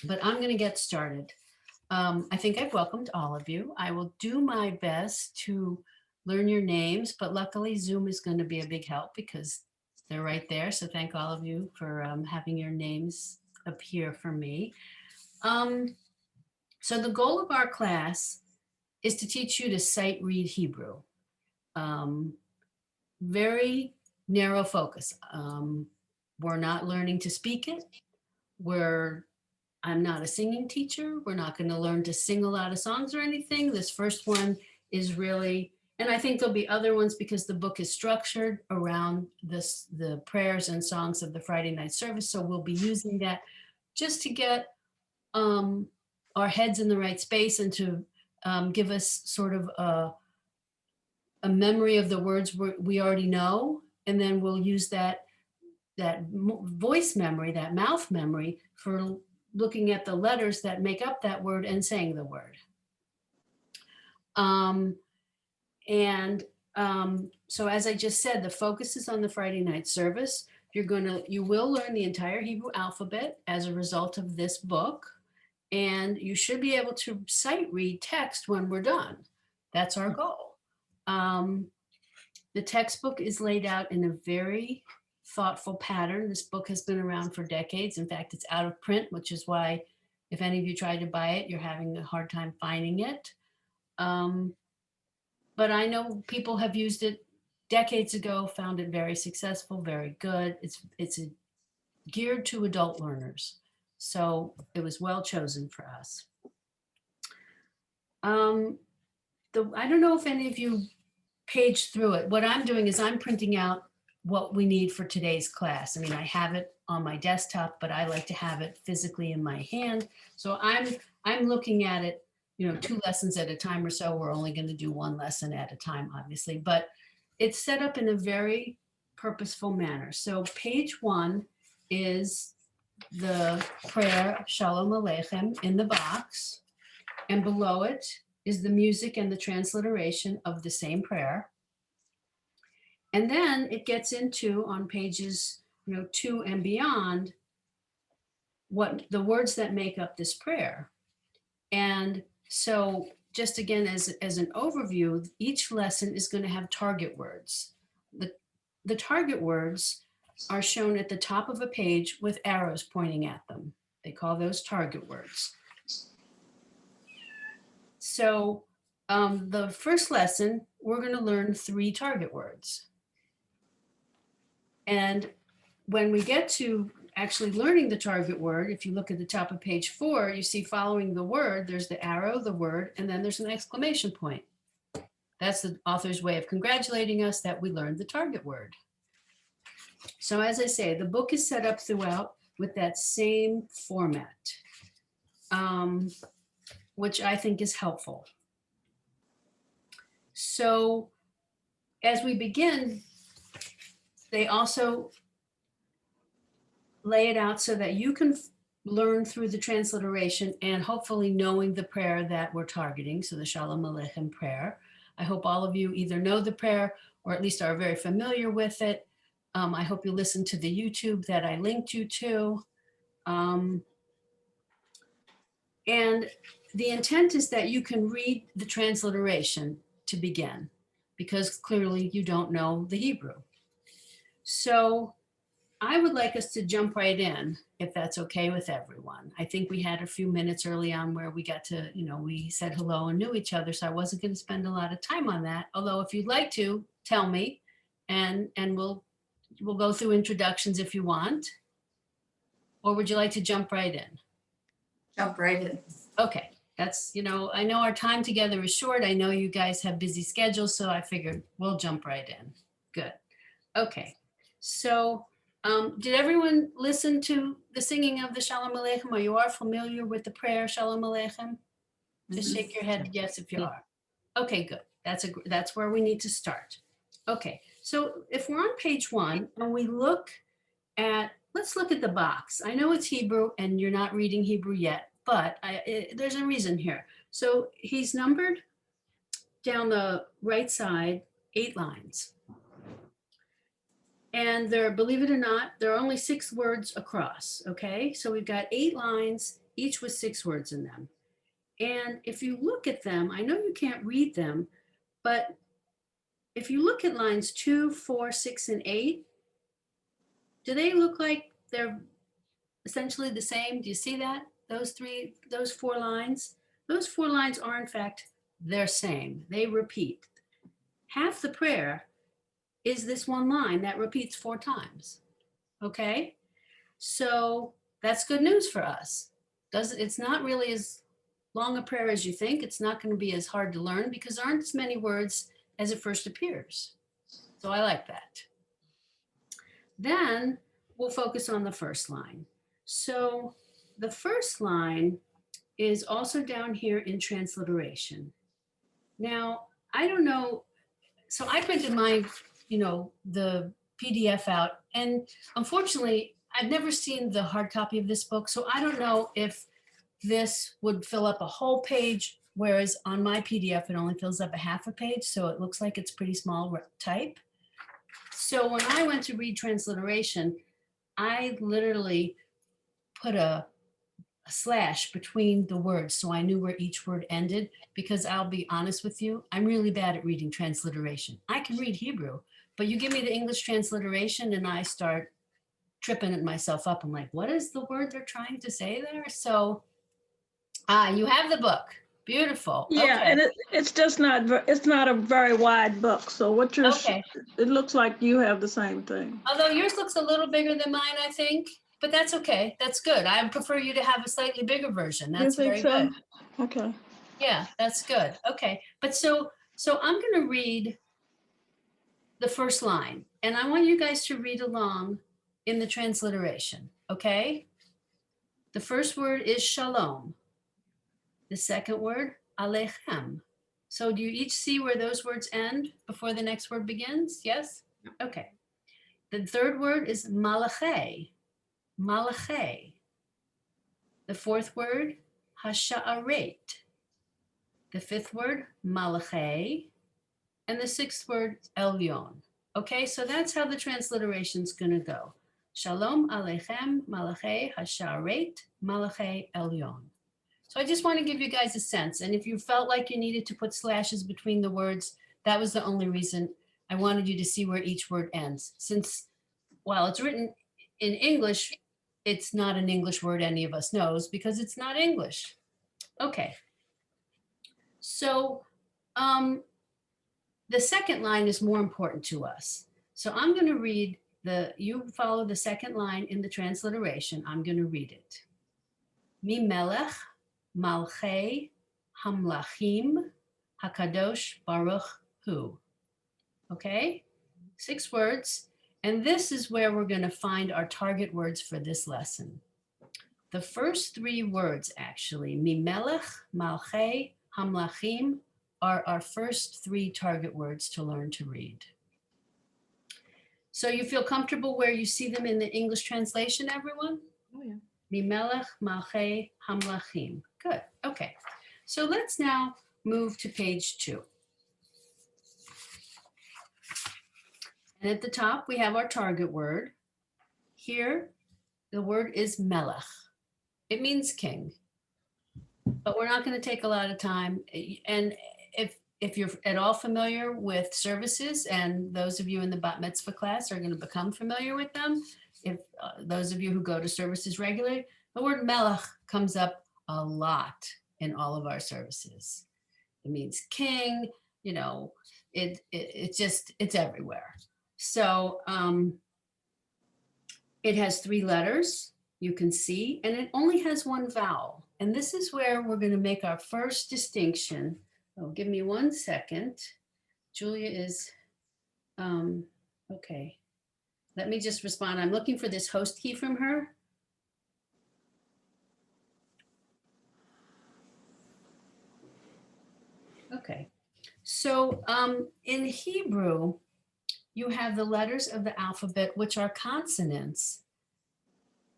but I'm going to get started. I think I've welcomed all of you. I will do my best to learn your names, but luckily Zoom is going to be a big help because they're right there. So thank all of you for having your names appear for me. Um, so the goal of our class is to teach you to sight read Hebrew. Um, Very narrow focus. We're not learning to speak it. We're I'm not a singing teacher. We're not going to learn to sing a lot of songs or anything. This first one is really, and I think there'll be other ones because the book is structured around the prayers and songs of the Friday night service. So we'll be using that just to get um, our heads in the right space and to give us sort of a memory of the words we already know. And then we'll use that voice memory, that mouth memory for looking at the letters that make up that word and saying the word. Um, and so as I just said, the focus is on the Friday night service. You will learn the entire Hebrew alphabet as a result of this book, and you should be able to sight read text when we're done. That's our goal. The textbook is laid out in a very thoughtful pattern. This book has been around for decades. In fact, it's out of print, which is why if any of you tried to buy it, you're having a hard time finding it. But I know people have used it decades ago, found it very successful, very good. It's geared to adult learners. So it was well chosen for us. I don't know if any of you page through it. What I'm doing is I'm printing out what we need for today's class. I mean, I have it on my desktop, but I like to have it physically in my hand. So I'm looking at it, 2 lessons at a time or so. We're only going to do 1 lesson at a time, obviously, but it's set up in a very purposeful manner. So page 1 is the prayer Shalom Aleichem in the box, and below it is the music and the transliteration of the same prayer. And then it gets into on pages 2 and beyond what the words that make up this prayer. And so just again, as an overview, each lesson is going to have target words. The target words are shown at the top of a page with arrows pointing at them. They call those target words. So the first lesson, we're going to learn 3 target words. And when we get to actually learning the target word, if you look at the top of page 4, you see following the word, there's the arrow, the word, and then there's an exclamation point. That's the author's way of congratulating us that we learned the target word. So as I say, the book is set up throughout with that same format, which I think is helpful. So as we begin, they also lay it out so that you can learn through the transliteration and hopefully knowing the prayer that we're targeting. So the Shalom Aleichem prayer. I hope all of you either know the prayer or at least are very familiar with it. I hope you listen to the YouTube that I linked you to. And the intent is that you can read the transliteration to begin, because clearly you don't know the Hebrew. So I would like us to jump right in, if that's okay with everyone. I think we had a few minutes early on where we got to, we said hello and knew each other, so I wasn't going to spend a lot of time on that. Although if you'd like to, tell me, and we'll go through introductions if you want. Or would you like to jump right in? Jump right in. Okay, that's, I know our time together is short. I know you guys have busy schedules, so I figured we'll jump right in. Good. Okay, so did everyone listen to the singing of the Shalom Aleichem? Or you are familiar with the prayer Shalom Aleichem? Just shake your head yes if you are. Okay, good. That's where we need to start. Okay, so if we're on page 1 and we let's look at the box. I know it's Hebrew and you're not reading Hebrew yet, but there's a reason here. So he's numbered down the right side 8 lines. And believe it or not, there are only 6 words across, okay? So we've got 8 lines each with 6 words in them. And if you look at them, I know you can't read them, but if you look at lines 2, 4, 6, and 8, do they look like they're essentially the same? Do you see that? Those 4 lines? Those 4 lines are in fact they're same. They repeat. Half the prayer is this one line that repeats 4 times. Okay? So that's good news for us. It's not really as long a prayer as you think. It's not going to be as hard to learn because there aren't as many words as it first appears. So I like that. Then we'll focus on the first line. So the first line is also down here in transliteration. Now, I don't know. So I printed my, the PDF out. And unfortunately, I've never seen the hard copy of this book. So I don't know if this would fill up a whole page, whereas on my PDF, it only fills up a half a page. So it looks like it's pretty small type. So when I went to read transliteration, I literally put a slash between the words so I knew where each word ended, because I'll be honest with you, I'm really bad at reading transliteration. I can read Hebrew, but you give me the English transliteration and I start tripping it myself up. I'm like, what is the word they're trying to say there? So you have the book. Beautiful. Yeah, Okay. and it's just it's not a very wide book. So what you're, Okay. it looks like you have the same thing. Although yours looks a little bigger than mine, I think, but that's okay. That's good. I prefer you to have a slightly bigger version. You That's think very so? good. Okay. Yeah, that's good. Okay. But so I'm going to read the first line, and I want you guys to read along in the transliteration. Okay. The first word is shalom. The second word, alechem. So do you each see where those words end before the next word begins? Yes? Okay. The third word is malache. Malache. The fourth word, hasha'aret. The fifth word, malache. And the sixth word, elyon. Okay, so that's how the transliteration is going to go. Shalom aleichem, malache, hasha'aret, malache, elyon. So I just want to give you guys a sense. And if you felt like you needed to put slashes between the words, that was the only reason I wanted you to see where each word ends. Since while it's written in English, it's not an English word any of us knows because it's not English. Okay. So the second line is more important to us. So I'm going to read you follow the second line in the transliteration. I'm going to read it. Mi melech malchei hamlachim hakadosh baruch hu. Okay, 6 words. And this is where we're going to find our target words for this lesson. The first 3 words, actually, mimelech, malchei, hamlachim, are our first 3 target words to learn to read. So you feel comfortable where you see them in the English translation, everyone? Oh, yeah. Mimelech, malchei, hamlachim. Good. Okay. So let's now move to page 2. And at the top, we have our target word. Here, the word is melech. It means king. But we're not going to take a lot of time. And if you're at all familiar with services, and those of you in the bat mitzvah class are going to become familiar with them, if those of you who go to services regularly, the word melech comes up a lot in all of our services. It means king, it's everywhere. So it has 3 letters, you can see, and it only has 1 vowel. And this is where we're going to make our first distinction. Oh, give me 1 second. Julia is, okay. Let me just respond. I'm looking for this host key from her. Okay. So in Hebrew, you have the letters of the alphabet, which are consonants,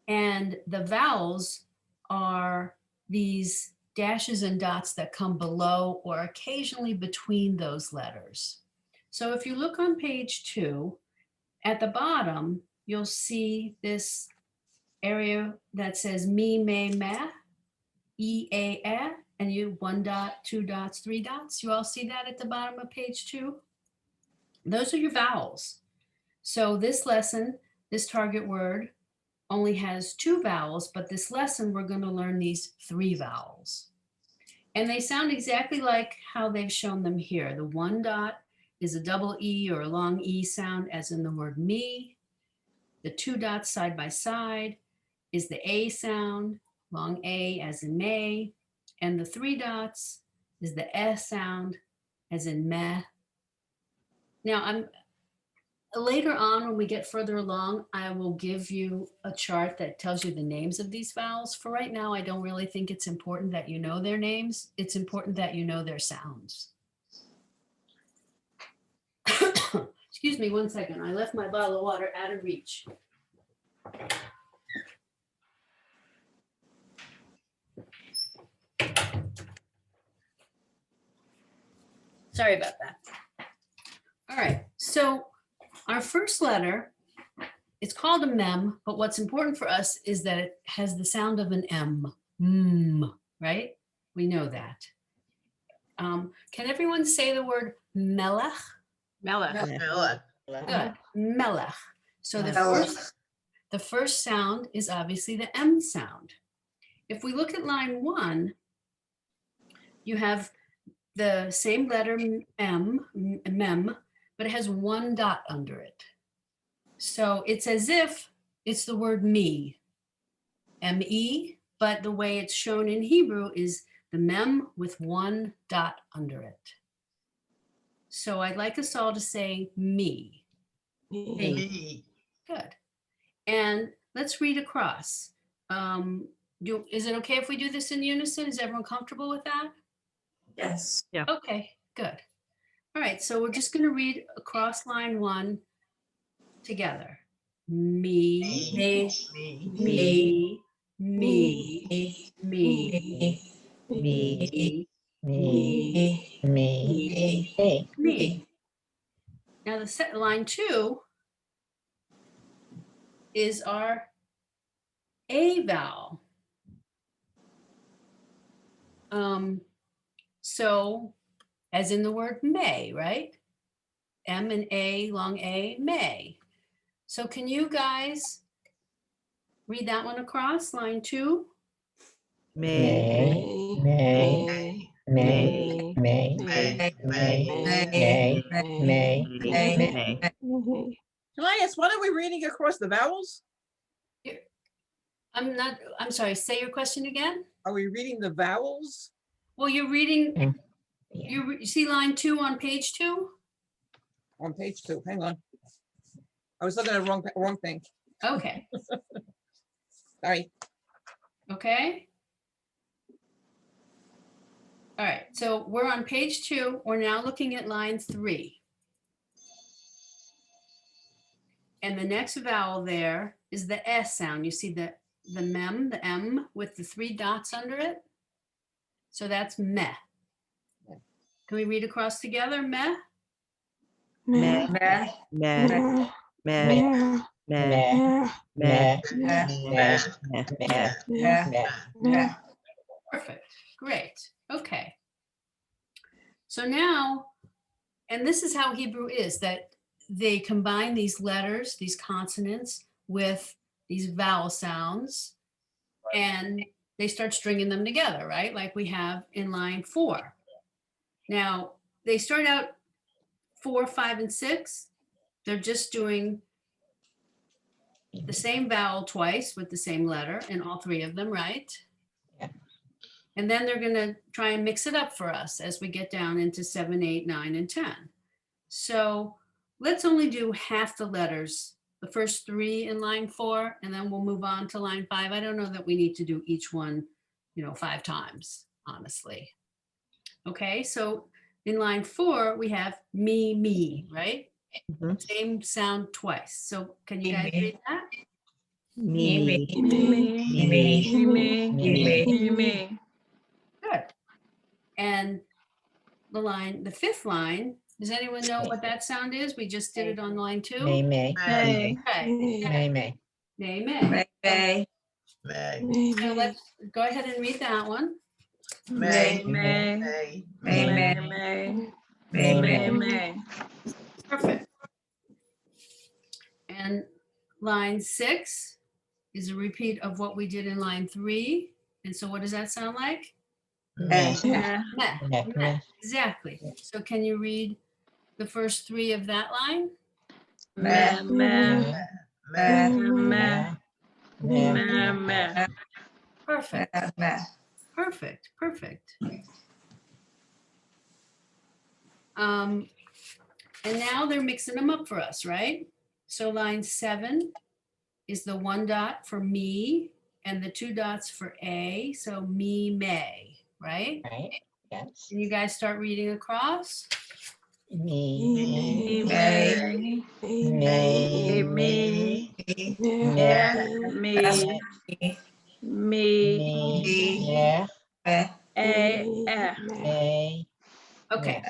and the vowels are these dashes and dots that come below or occasionally between those letters. So if you look on page 2, at the bottom, you'll see this area that says mi, me, meh. E, A, and you 1 dot, 2 dots, 3 dots. You all see that at the bottom of page 2? Those are your vowels. So this lesson, this target word only has 2 vowels, but this lesson we're going to learn these 3 vowels. And they sound exactly like how they've shown them here. The 1 dot is a double E or a long E sound, as in the word me. The 2 dots side by side is the A sound, long A as in May. And the 3 dots is the S sound, as in meh. Now, later on, when we get further along, I will give you a chart that tells you the names of these vowels. For right now, I don't really think it's important that you know their names. It's important that you know their sounds. Excuse me 1 second. I left my bottle of water out of reach. Sorry about that. All right, so our first letter, it's called a mem, but what's important for us is that it has the sound of an M, right? We know that. Can everyone say the word melech? Melech. Good, melech. So Melech. the first sound is obviously the M sound. If we look at line 1, you have the same letter M, mem, but it has 1 dot under it. So it's as if it's the word me, M-E, but the way it's shown in Hebrew is the mem with 1 dot under it. So I'd like us all to say me. Me. Good. And let's read across. Is it okay if we do this in unison? Is everyone comfortable with that? Yes. Okay, good. All right, so we're just going to read across line 1 together. Me, Me. me, me, me, me. Now the line 2 is our A vowel. So as in the word may, right? M and A, long A, may. So can you guys read that one across, line 2? May. Can I ask, what are we reading across the vowels? I'm sorry, say your question again. Are we reading the vowels? Well, you're reading, you see line 2 on page 2? On page 2, hang on. I was looking at the wrong thing. Okay, Sorry. okay. All right, so we're on page 2. We're now looking at line 3. And the next vowel there is the S sound. You see the mem, the M with the 3 dots under it. So that's meh. Can we read across together? Meh? Meh. Perfect. Great. Okay. So now, and this is how Hebrew is, that they combine these letters, these consonants, with these vowel sounds, and they start stringing them together, right? Like we have in line 4. Now, they start out 4, 5, and 6. They're just doing the same vowel twice with the same letter in all 3 of them, right? Yeah. And then they're going to try and mix it up for us as we get down into 7, 8, 9, and 10. So let's only do half the letters, the first 3 in line 4, and then we'll move on to line 5. I don't know that we need to do each one, 5 times, honestly. Okay, so in line 4, we have me, right? Same sound twice. So can you guys read that? Good. And the 5th line, does anyone know what that sound is? We just did it on line 2. May. Okay. May. May. So let's go ahead and read that one. May, May, May, May, May, May, May, May, May, May. Perfect. And line 6 is a repeat of what we did in line 3. And so what does that sound like? May, Yeah. Meh, Meh, meh. meh. Exactly. So can you read the first 3 of that line? Meh, meh, May, meh, Meh, meh, meh. Perfect. May. Perfect. Perfect. And now they're mixing them up for us, right? So line 7 is the 1 dot for me and the 2 dots for A. So me, may, right? Right? Yes. Can you guys start reading across? Me, May, may, me, meh, me, me, meh, may, Okay.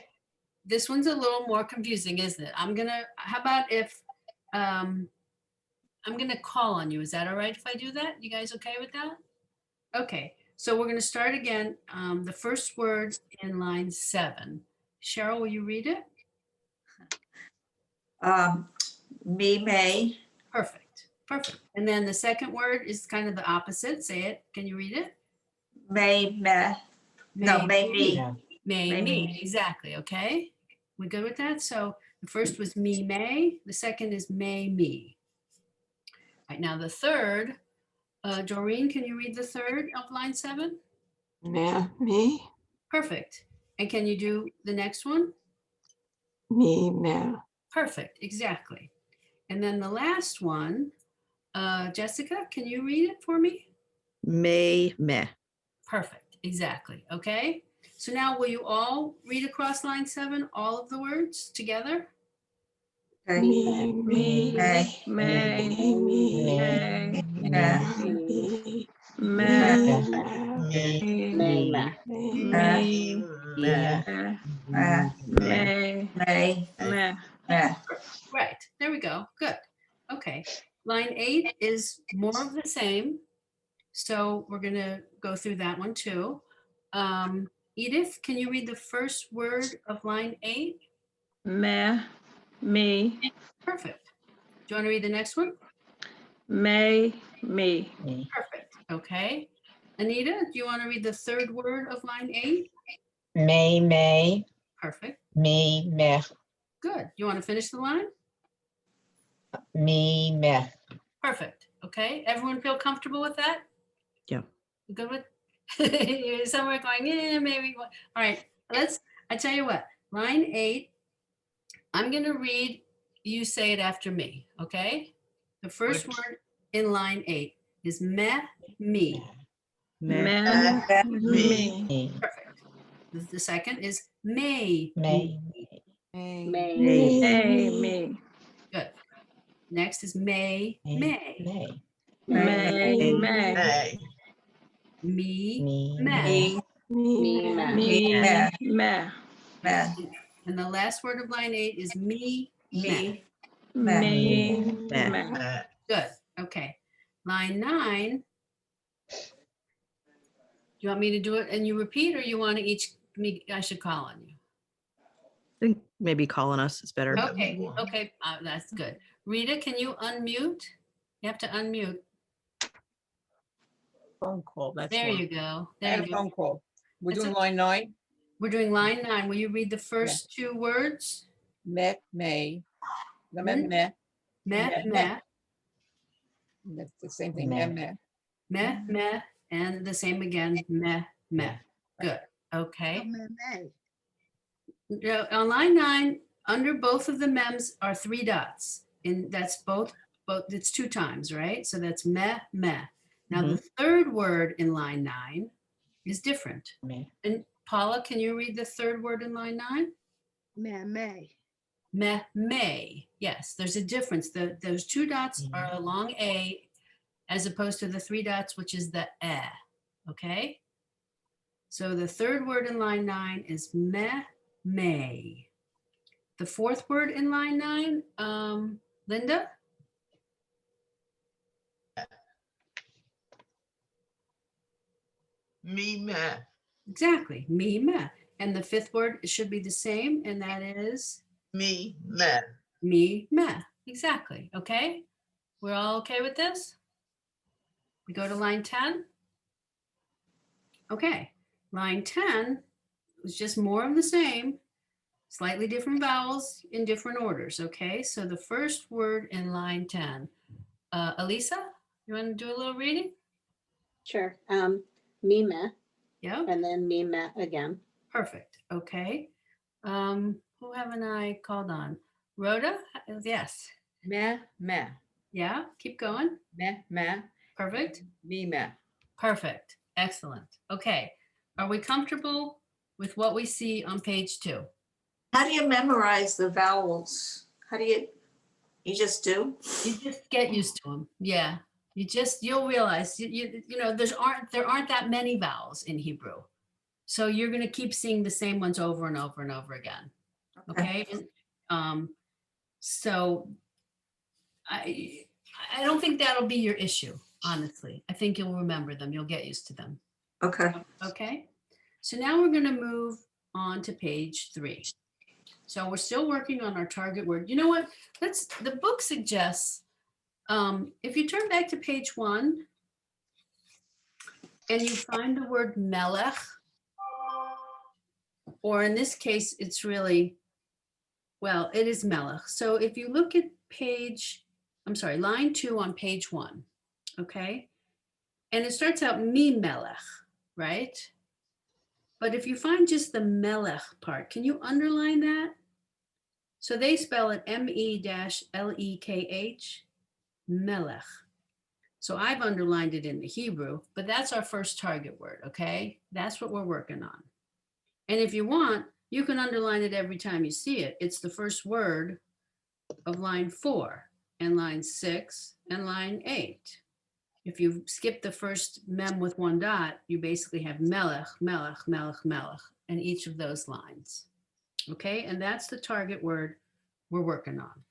This one's a little more confusing, isn't it? How about if, I'm gonna call on you. Is that all right if I do that? You guys okay with that? Okay, so we're gonna start again. The first word in line 7. Cheryl, will you read it? Me, May, Perfect, perfect. And then the second word is kind of the opposite. Say it. Can you read it? May, May, no, May, me, yeah, May, May, me. me. Exactly. Okay. We good with that? So the first was me, may. The second is may, me. All right, now the third, Doreen, can you read the third of line 7? Me, Perfect. And can you do the next one? me. Perfect. Exactly. And then the last one, Jessica, can you read it for me? May, meh. Perfect. Exactly. Okay. So now will you all read across line 7, all of the words together? okay, me, May, may, may, may, May, may, me, me, yeah, May, may, May, meh. May. Right. There we go. Good. Okay. Line 8 is more of the same. So we're going to go through that one too. Edith, can you read the first word of line 8? Meh, me, Perfect. Do you want to read the next one? may, me. me, Perfect. Okay. Anita, do you want to read the third word of line 8? may, Perfect. me, meh, Good. You want to finish the line? me, meh. Perfect. Okay. Everyone feel comfortable with that? Yeah. You good with? Some are going, yeah, maybe. All right. I tell you what, line 8, I'm going to read, you say it after me. Okay. The first Which- word in line 8 is meh, me. Meh, Meh, me. Me, Perfect. The second is may, may, may, May, me. Good. Next is may, may, May, may. May, me, me, meh. me, Me, meh, meh. meh, And the last word of line 8 is me, meh. me, Me, meh. meh. meh. Good. Okay. Line 9. Do you want me to do it and you repeat, or you want to I should call on you? I think maybe calling us is better. Okay. Okay. That's good. Rita, can you unmute? You have to unmute. Phone call, that's There why. you go. I had There a you go. phone call. We're That's doing okay. line 9, We're doing line 9. Will you read the first 2 words? met, may. The Hmm? meh, Meh, Meh. meh, that's the same thing, Meh. meh. meh, meh, and the same again, meh, meh. Good. Okay. Now, on line 9, under both of the mems are 3 dots. And that's both, it's 2 times, right? So that's meh, meh. Now the third word in line 9 is different. meh. And Paula, can you read the third word in line 9? May. Meh, may. Yes, there's a difference. Those 2 dots are a long A as opposed to the 3 dots, which is the eh. Okay? So the third word in line 9 is meh, may. The fourth word in line 9, Linda? Me, meh. Exactly, me, meh. And the fifth word should be the same, and that is Me, meh. me, meh. Exactly, okay? We're all okay with this? We go to line 10? Okay, line 10 is just more of the same, slightly different vowels in different orders, okay? So the first word in line 10, Elisa, you want to do a little reading? Sure. Mime, Yeah, and then mime again. perfect, okay. Who haven't I called on? Rhoda? Yes, Meh, meh, yeah, keep going, meh, meh, perfect. me, meh. Perfect. Excellent. Okay. Are we comfortable with what we see on page 2? How do you memorize the vowels? How do you just do? You just get used to them. Yeah. You'll realize, there aren't that many vowels in Hebrew. So you're going to keep seeing the same ones over and over and over again. Okay. And, so I don't think that'll be your issue, honestly. I think you'll remember them. You'll get used to them. Okay. Okay, so now we're going to move on to page 3. So we're still working on our target word. You know what? The book suggests, if you turn back to page 1 and you find the word melech, or in this case, it's really, well, it is melech. So if you look at line 2 on page 1, okay? And it starts out me melech, right? But if you find just the melech part, can you underline that? So they spell it M-E-L-E-K-H, melech. So I've underlined it in the Hebrew, but that's our first target word, okay? That's what we're working on. And if you want, you can underline it every time you see it. It's the first word of line 4 and line 6 and line 8. If you skip the first mem with 1 dot, you basically have melech, melech, melech, melech, in each of those lines. Okay, and that's the target word we're working on.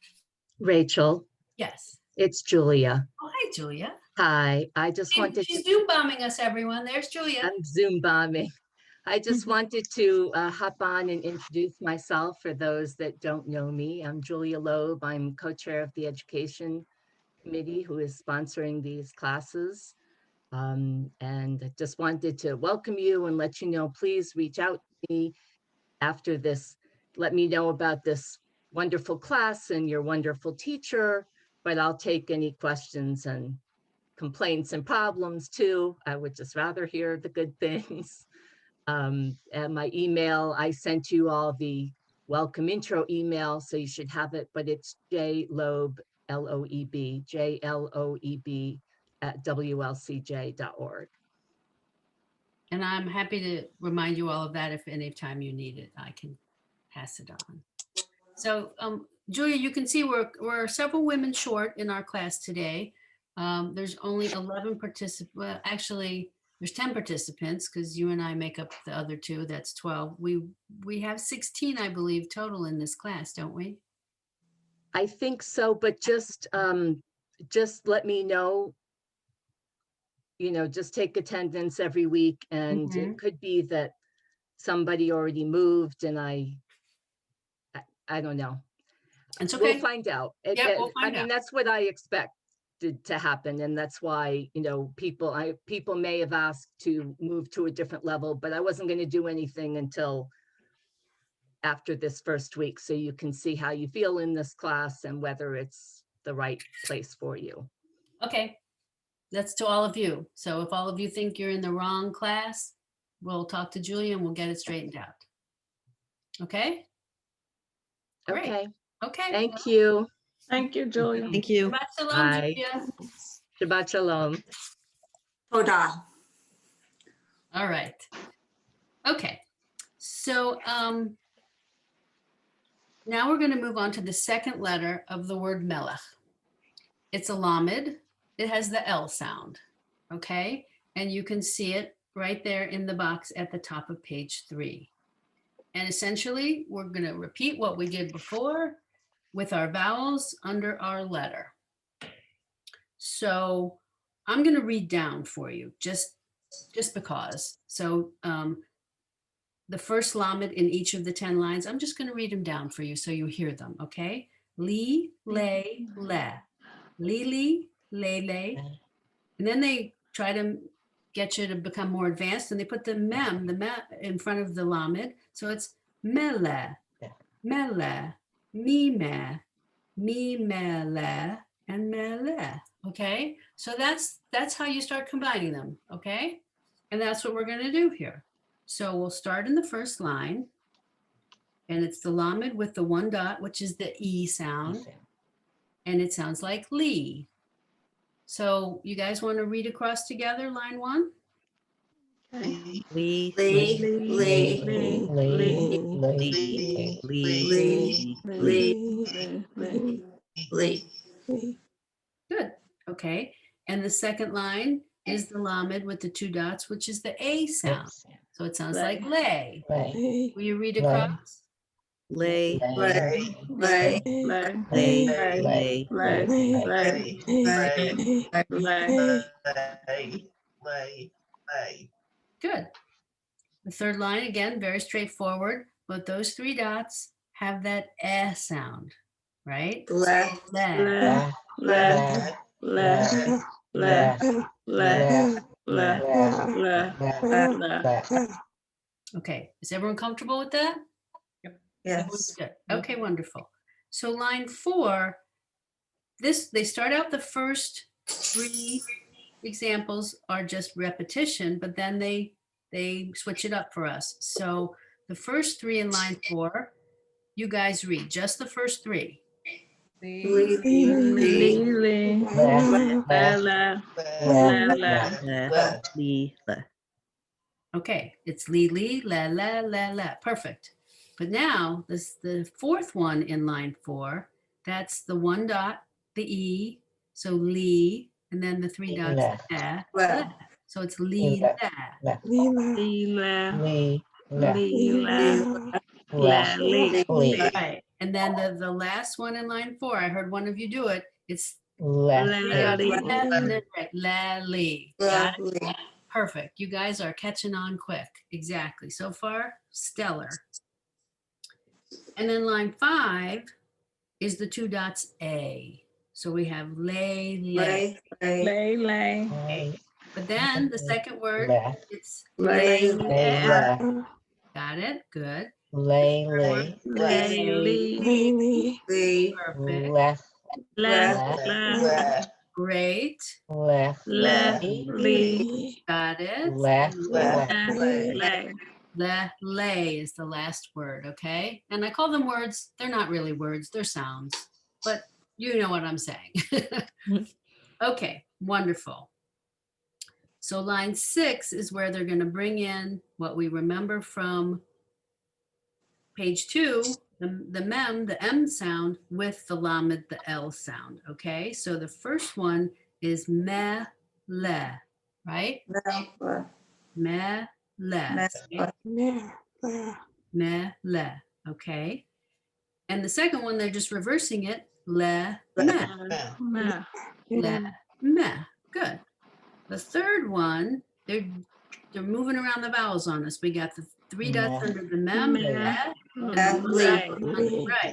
Rachel, Yes. it's Julia. Oh, hi, Julia. Hi, I just wanted She's to, Zoom bombing us, everyone. There's Julia. I'm Zoom bombing. I just wanted to hop on and introduce myself for those that don't know me. I'm Julia Loeb. I'm co-chair of the Education Committee who is sponsoring these classes. And I just wanted to welcome you and let you know, please reach out to me after this. Let me know about this wonderful class and your wonderful teacher, but I'll take any questions and complaints and problems too. I would just rather hear the good things. And my email, I sent you all the welcome intro email, so you should have it, but it's jloeb, L-O-E-B, J-L-O-E-B @WLCJ.org. And I'm happy to remind you all of that if any time you need it, I can pass it on. So Julia, you can see we're several women short in our class today. There's only 11 participants. Well, actually, there's 10 participants because you and I make up the other 2. That's 12. We have 16, I believe, total in this class, don't we? I think so, but just let me know, just take attendance every week, and it could be that somebody already moved and I don't know. It's okay. We'll find out. Yeah, we'll find out. That's what I expected to happen. And that's why, people may have asked to move to a different level, but I wasn't going to do anything until after this first week. So you can see how you feel in this class and whether it's the right place for you. Okay. That's to all of you. So if all of you think you're in the wrong class, we'll talk to Julia and we'll get it straightened out. Okay? Great. Okay. Okay. Thank you. Thank you, Julia. Thank you. Shabbat shalom, Bye. Julia. Shabbat shalom. Toda. All right. Okay. So now we're going to move on to the second letter of the word melech. It's a lamed. It has the L sound. Okay. And you can see it right there in the box at the top of page 3. And essentially, we're going to repeat what we did before with our vowels under our letter. So I'm going to read down for you, just just because. So the first lamed in each of the 10 lines, I'm just going to read them down for you so you hear them, okay? Li, lay, le. Li, le. And then they try to get you to become more advanced, and they put the mem in front of the lamed. So it's mele, mele, me, mele, and mele. Okay, so that's how you start combining them. Okay, and that's what we're going to do here. So we'll start in the first line, and it's the lamed with the one dot, which is the E sound, and it sounds like Lee. So you guys want to read across together line 1? Okay. Lee, Lee, Lee, Lee, Lee, Lee, Lee. Good. Okay. And the second line is the lamed with the 2 dots, which is the A sound. So it sounds like lay. Will you read across? lay, Lay, Lay, lay, Good. The third line, again, very straightforward, but those 3 dots have that eh sound, right? le, Okay. Is everyone comfortable with that? yes. Good. Okay, wonderful. So line 4, they start out the first 3 examples are just repetition, but then they switch it up for us. So the first 3 in line 4, you guys read just the first 3. Lee, Lee, Lee, Okay, it's Lee, la. Perfect. But now the fourth one in line 4, that's the 1 dot, the E, so Lee, and then the 3 dots, le, so it's Lee, la. Right. And then the last one in line 4, I heard one of you do it. It's 3 dots, and then right, la, Lee. Got it? Lee. Perfect. You guys are catching on quick. Exactly. So far, stellar. And then line 5 is the 2 dots A. So we have lay. But then the second word, it's Lay, got it. Good. Lee, Perfect. Great. Got it. Lay is the last word, okay? And I call them words. They're not really words, they're sounds, but you know what I'm saying. Okay, wonderful. So line 6 is where they're going to bring in what we remember from page 2, the M sound with the lamed, the L sound, okay? So the first one is me, le, right? Me, le. Me, le, okay? And the second one, they're just reversing it, le, me, le, me, good. The third one, they're moving around the vowels on us. We got the 3 dots under the mem, right,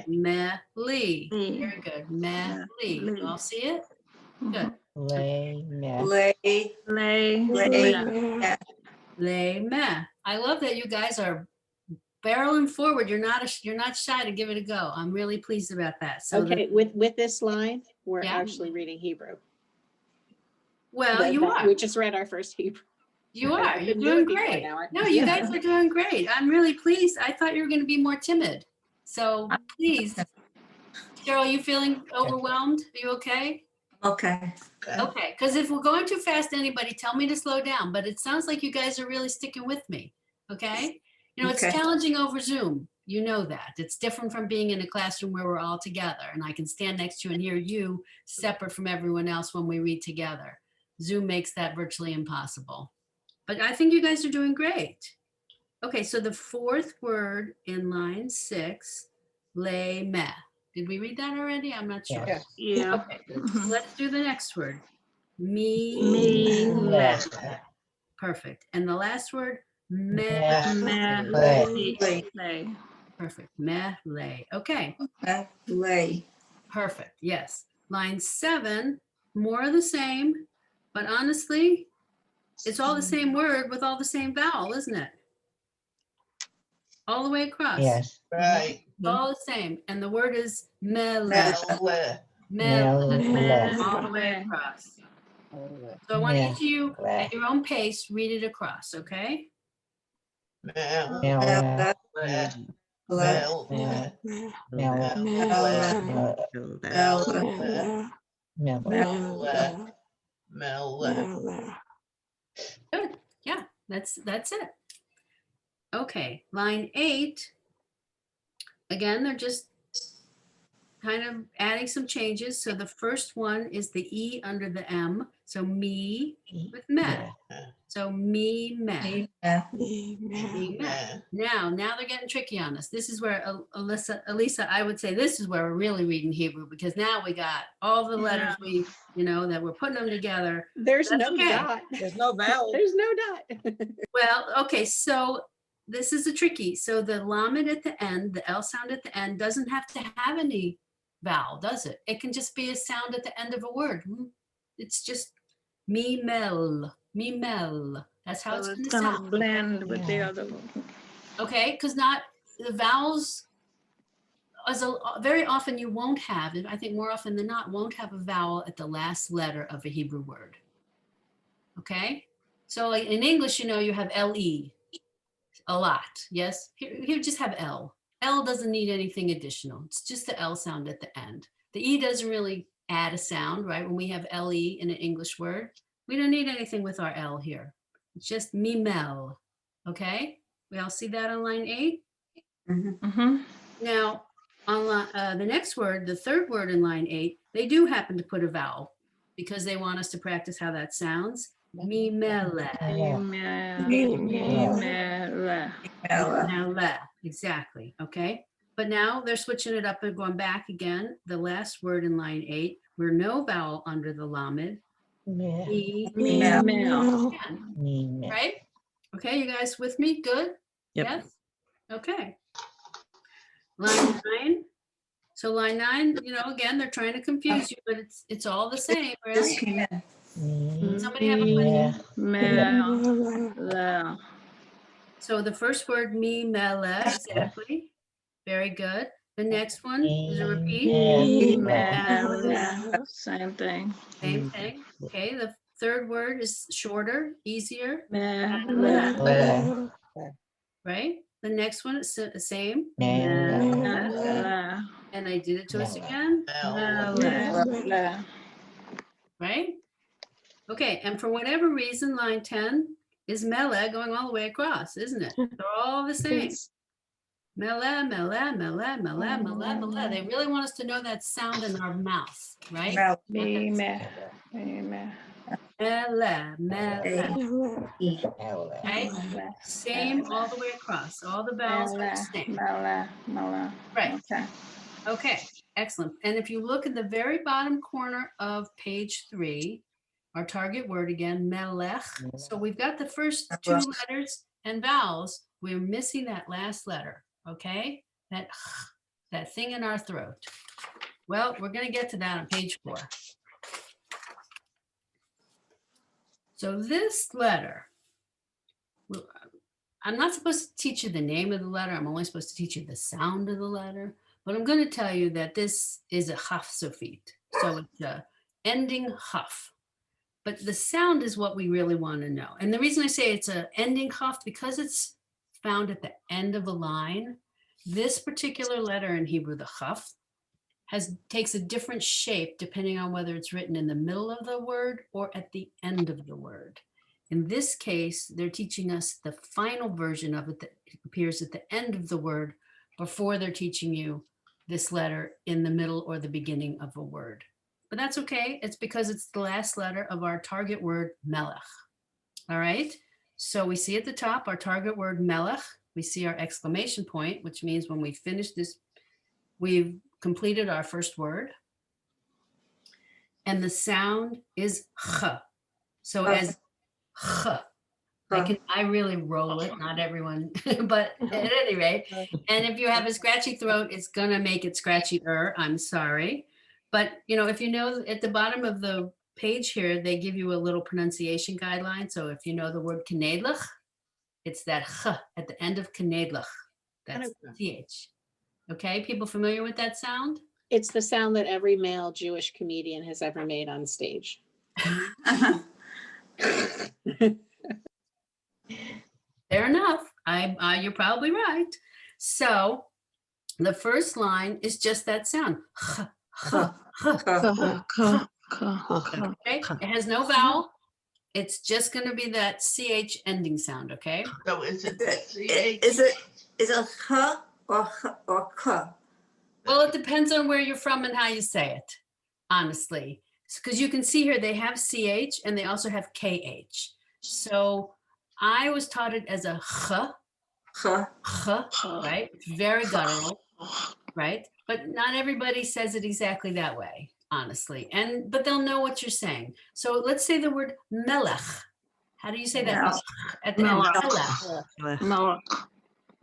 me, li. Very good, me, li. You all see it? Good. Lay, Le, me. I love that you guys are barreling forward. You're not shy to give it a go. I'm really pleased about that. So Okay, with this line, we're Yeah. actually reading Hebrew. well, you are. We just read our first Hebrew. You are. I've You're been doing doing before great. now. No, you guys are doing great. I'm really pleased. I thought you were going to be more timid. So please, Cheryl, you feeling overwhelmed? Are you okay? okay. Okay, because if we're going too fast, anybody tell me to slow down. But it sounds like you guys are really sticking with me. Okay. You know, it's Okay. challenging over Zoom. You know that. It's different from being in a classroom where we're all together and I can stand next to you and hear you separate from everyone else when we read together. Zoom makes that virtually impossible. But I think you guys are doing great. Okay, so the fourth word in line 6, lay me. Did we read that already? I'm not sure. Yeah. Okay, good. So let's do the next word. Me, Perfect. And the last word, me. Lay. Perfect. Melee. Okay. Lay. Perfect. Yes. Line 7, more of the same, but honestly, it's all the same word with all the same vowel, isn't it? All the way across. Yes. Right. All the same. And the word is mele. Mele. Mele. All the Mele. way across. So I want each of you Mele. at your own pace, read it across, okay? Mele. Mele. Mele. Mele. Mele. Good. Yeah, that's it. Okay, line 8. Again, they're just kind of adding some changes. So the first one is the E under the M. So me with me. So me, me. Me, me. Now they're getting tricky on us. This is where Elisa, I would say this is where we're really reading Hebrew, because now we got all the letters that we're putting them together. There's That's no okay. dot. There's no vowel. There's no dot. Well, okay, so this is a tricky. So the lamed at the end, the L sound at the end, doesn't have to have any vowel, does it? It can just be a sound at the end of a word. It's just me mel. That's how So it's it's going to gonna sound. blend with the other one. Okay, because not the vowels, very often you won't have, and I think more often than not, won't have a vowel at the last letter of a Hebrew word. Okay, so like in English, you have LE a lot. Yes, here just have L. L doesn't need anything additional. It's just the L sound at the end. The E doesn't really add a sound, right? When we have LE in an English word, we don't need anything with our L here. It's just mimel. Okay, we all see that on line 8. Mm-hmm. Now, on the next word, the third word in line 8, they do happen to put a vowel because they want us to practice how that sounds. Mimele. Exactly. Okay. But now they're switching it up and going back again. The last word in line 8, we're no vowel under the lamed. Me, right? Okay, you guys with me? Good? Yep. Yes? Okay. Line 9. So line 9, again, they're trying to confuse you, but it's all the same, Just really. came in. Somebody have a question? Mele. So the first word, me, mele, exactly. Very good. The next one is a repeat. Mele. Same thing. Same thing. Okay, the third word is shorter, easier, Mele. right? The next one is the same. Mele. And I did it to us again, Mele. right? Okay, and for whatever reason, line 10 is mele going all the way across, isn't it? They're all the same. Mele. They really want us to know that sound in our mouth, right? Mele. Mele. Right? Same all the way across. All the vowels are the same. Mele. Right. Okay. Okay, excellent. And if you look at the very bottom corner of page 3, our target word again, melech. So we've got the first 2 letters and vowels. We're missing that last letter, okay? That thing in our throat. Well, we're going to get to that on page 4. So this letter, I'm not supposed to teach you the name of the letter. I'm only supposed to teach you the sound of the letter. But I'm going to tell you that this is a chaf sofit. So it's a ending chaf. But the sound is what we really want to know. And the reason I say it's an ending chaf, because it's found at the end of a line, this particular letter in Hebrew, the chaf, takes a different shape depending on whether it's written in the middle of the word or at the end of the word. In this case, they're teaching us the final version of it that appears at the end of the word before they're teaching you this letter in the middle or the beginning of a word. But that's okay. It's because it's the last letter of our target word, melech. All right. So we see at the top our target word, melech. We see our exclamation point, which means when we finish this, we've completed our first word. And the sound is ch. So as ch, I really roll it, not everyone, but at any rate. And if you have a scratchy throat, it's gonna make it scratchier. I'm sorry. But if you know at the bottom of the page here, they give you a little pronunciation guideline. So if you know the word knedlich, it's that ch at the end of knedlich. That's ch. Okay, people familiar with that sound? It's the sound that every male Jewish comedian has ever made on stage. Fair enough. You're probably right. So the first line is just that sound. Okay, it has no vowel. It's just going to be that ch ending sound. Okay. So is it Is it ch or k? Well, it depends on where you're from and how you say it, honestly. Because you can see here they have ch and they also have kh. So I was taught it as a ch, right? It's very guttural, right? But not everybody says it exactly that way, honestly. But they'll know what you're saying. So let's say the word melech. How do you say that? Melech. At the end, Melech. melech. Melech.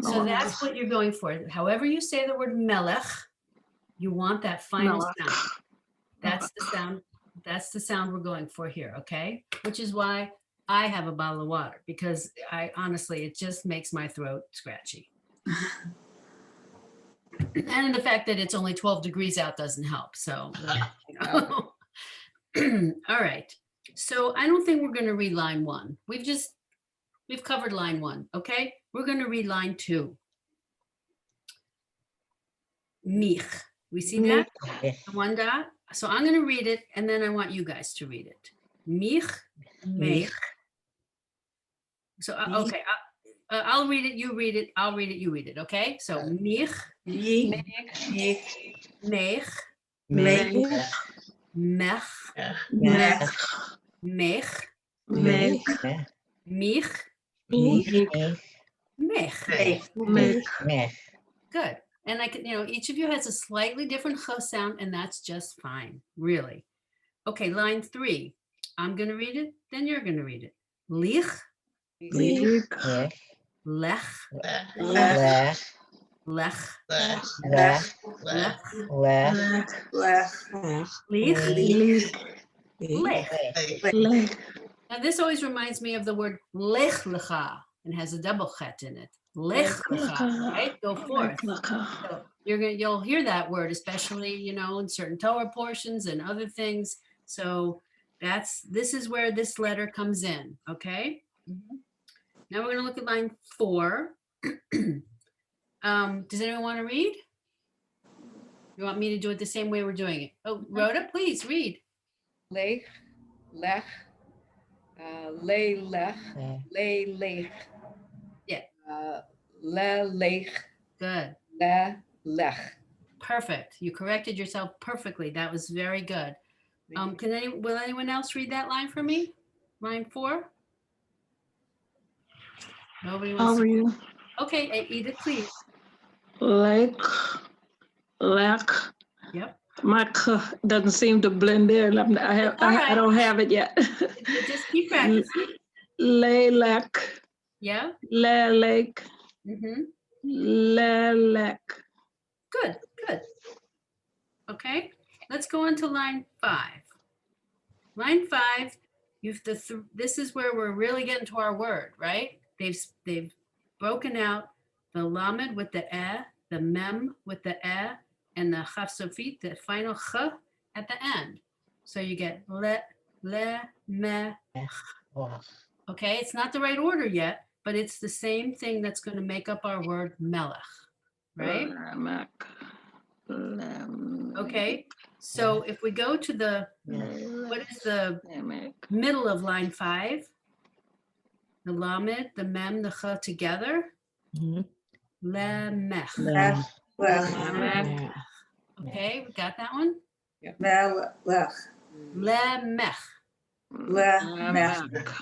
So that's what you're going for. However you say the word melech, you want that final Melech. sound. That's the sound. That's the sound we're going for here, okay? Which is why I have a bottle of water, because honestly, it just makes my throat scratchy. And the fact that it's only 12 degrees out doesn't help. So, all right. So I don't think we're going to read line 1. We've covered line 1, okay? We're going to read line 2. Mich. We see that? The one dot. So I'm going to read it, and then I want you guys to read it. Mich, mich. So, okay, I'll read it, you read it, I'll read it, you read it, okay? So, mich, Mich, mech, mech, mech, mech, mech, mech, mich, mech. mech. Good. And each of you has a slightly different ch sound, and that's just fine, really. Okay, line 3. I'm going to read it, then you're going to read it. Lich, Lich, lech, lech, lech, lech, lich, lech. lech. Now this always reminds me of the word lech lecha, and has a double chet in it. Lech lecha, right? Go forth. So you'll hear that word, especially in certain Torah portions and other things. So this is where this letter comes in. Okay. Now we're going to look at line 4. Does anyone want to read? You want me to do it the same way we're doing it? Oh, Rhoda, please read. Lech, lech, le lech, le lech. Yeah. Le lech, Good. le lech. Perfect. You corrected yourself perfectly. That was very good. Will anyone else read that line for me? Line 4? Nobody wants to. read. Okay, Edith, please. Lech. Yep. My k doesn't seem to blend in. I don't have it yet. Just keep practicing. Lech. Yeah. Lech. Mm-hmm. Lech. Good. Okay, let's go on to line 5. Line 5, this is where we're really getting to our word, right? They've broken out the lamed with the the mem with the and the chaf sofit, the final ch at the end. So you get le, me. Okay, it's not the right order yet, but it's the same thing that's going to make up our word melech, right? Okay, so if we go to what is the middle of line 5? The lamed, the mem, the ch together. Lemech. Okay, we got that one? Melech. Lemech.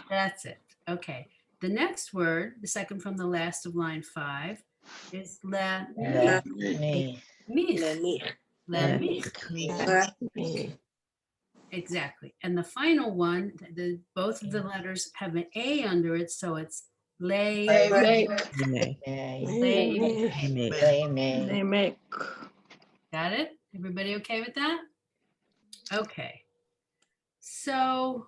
That's it. Okay. The next word, the second from the last of line 5, is Lemich. Exactly. And the final one, both of the letters have an A under it, so it's lay. Lay. Make. May. Lay. Make. Lay may. They make. Got it? Everybody okay with that? Okay. So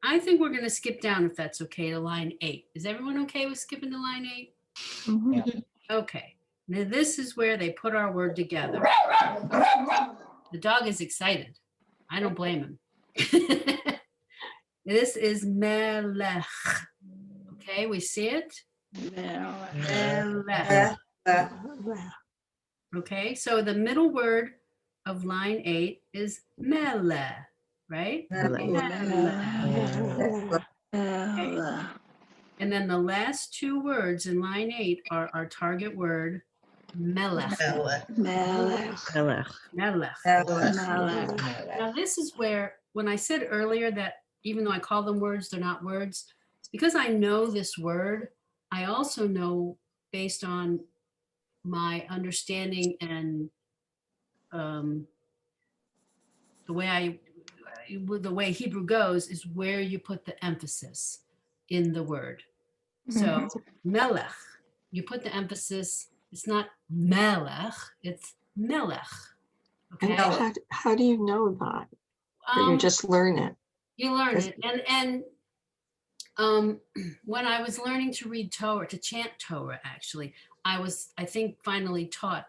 I think we're going to skip down, if that's okay, to line 8. Is everyone okay with skipping to line 8? Mhm. Okay. Now this is where they put our word together. The dog is excited. I don't blame him. This is melech. Okay, we see it? Melech. Okay, so the middle word of line 8 is mele, right? Mele. And then the last two words in line 8 are our target word, melech. Melech. Melech. Now this is where, when I said earlier that even though I call them words, they're not words, it's because I know this word. I also know, based on my understanding and the way Hebrew goes is where you put the emphasis in the word. So melech, you put the emphasis, it's not melech, it's melech. Okay. How do you know that? Or you just learn it? You learn it. And when I was learning to read Torah, to chant Torah, actually, I think finally taught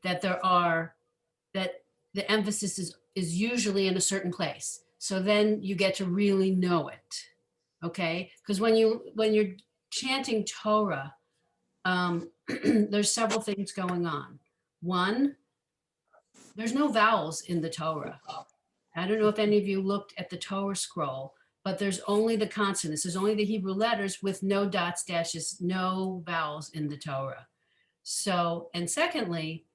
that that the emphasis is usually in a certain place. So then you get to really know it. Okay. Because when you're chanting Torah, there's several things going on. One, there's no vowels in the Torah. I don't know if any of you looked at the Torah scroll, but there's only the consonants. There's only the Hebrew letters with no dots, dashes, no vowels in the Torah. So, and secondly,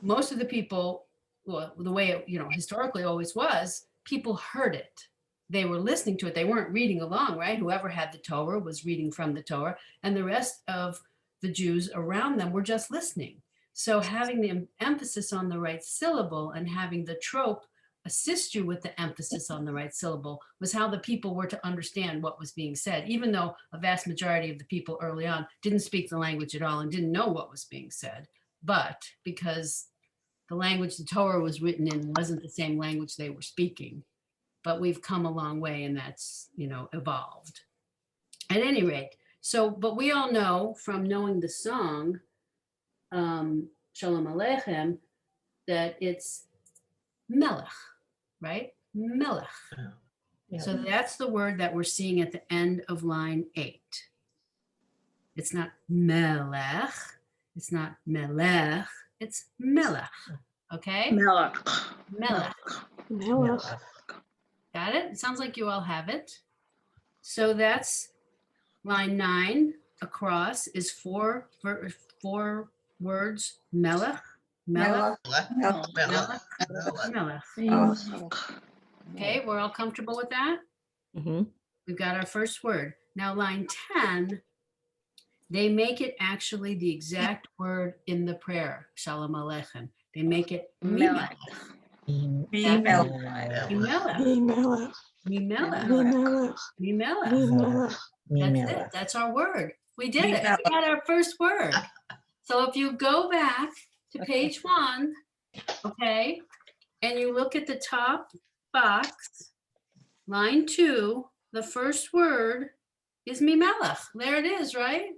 most of the people, well, the way it, historically always was, people heard it. They were listening to it. They weren't reading along, right? Whoever had the Torah was reading from the Torah, and the rest of the Jews around them were just listening. So having the emphasis on the right syllable and having the trope assist you with the emphasis on the right syllable was how the people were to understand what was being said, even though a vast majority of the people early on didn't speak the language at all and didn't know what was being said. But because the language the Torah was written in wasn't the same language they were speaking, but we've come a long way and that's, evolved. At any rate, but we all know from knowing the song, Shalom Aleichem, that it's melech, right? Melech. Yeah. So that's the word that we're seeing at the end of line 8. It's not melech, it's not melech, it's melech. Okay? Melech. Melech. Got it? It sounds like you all have it. So that's line 9 across is four words, melech, melech, melech. Okay, we're all comfortable with that? We've got our first word. Now line 10, they make it actually the exact word in the prayer, Shalom Aleichem. They make it melech. That's it. That's our word. We did it. We got our first word. So if you go back to page 1, okay, and you look at the top box, line 2, the first word is mimelech. There it is, right?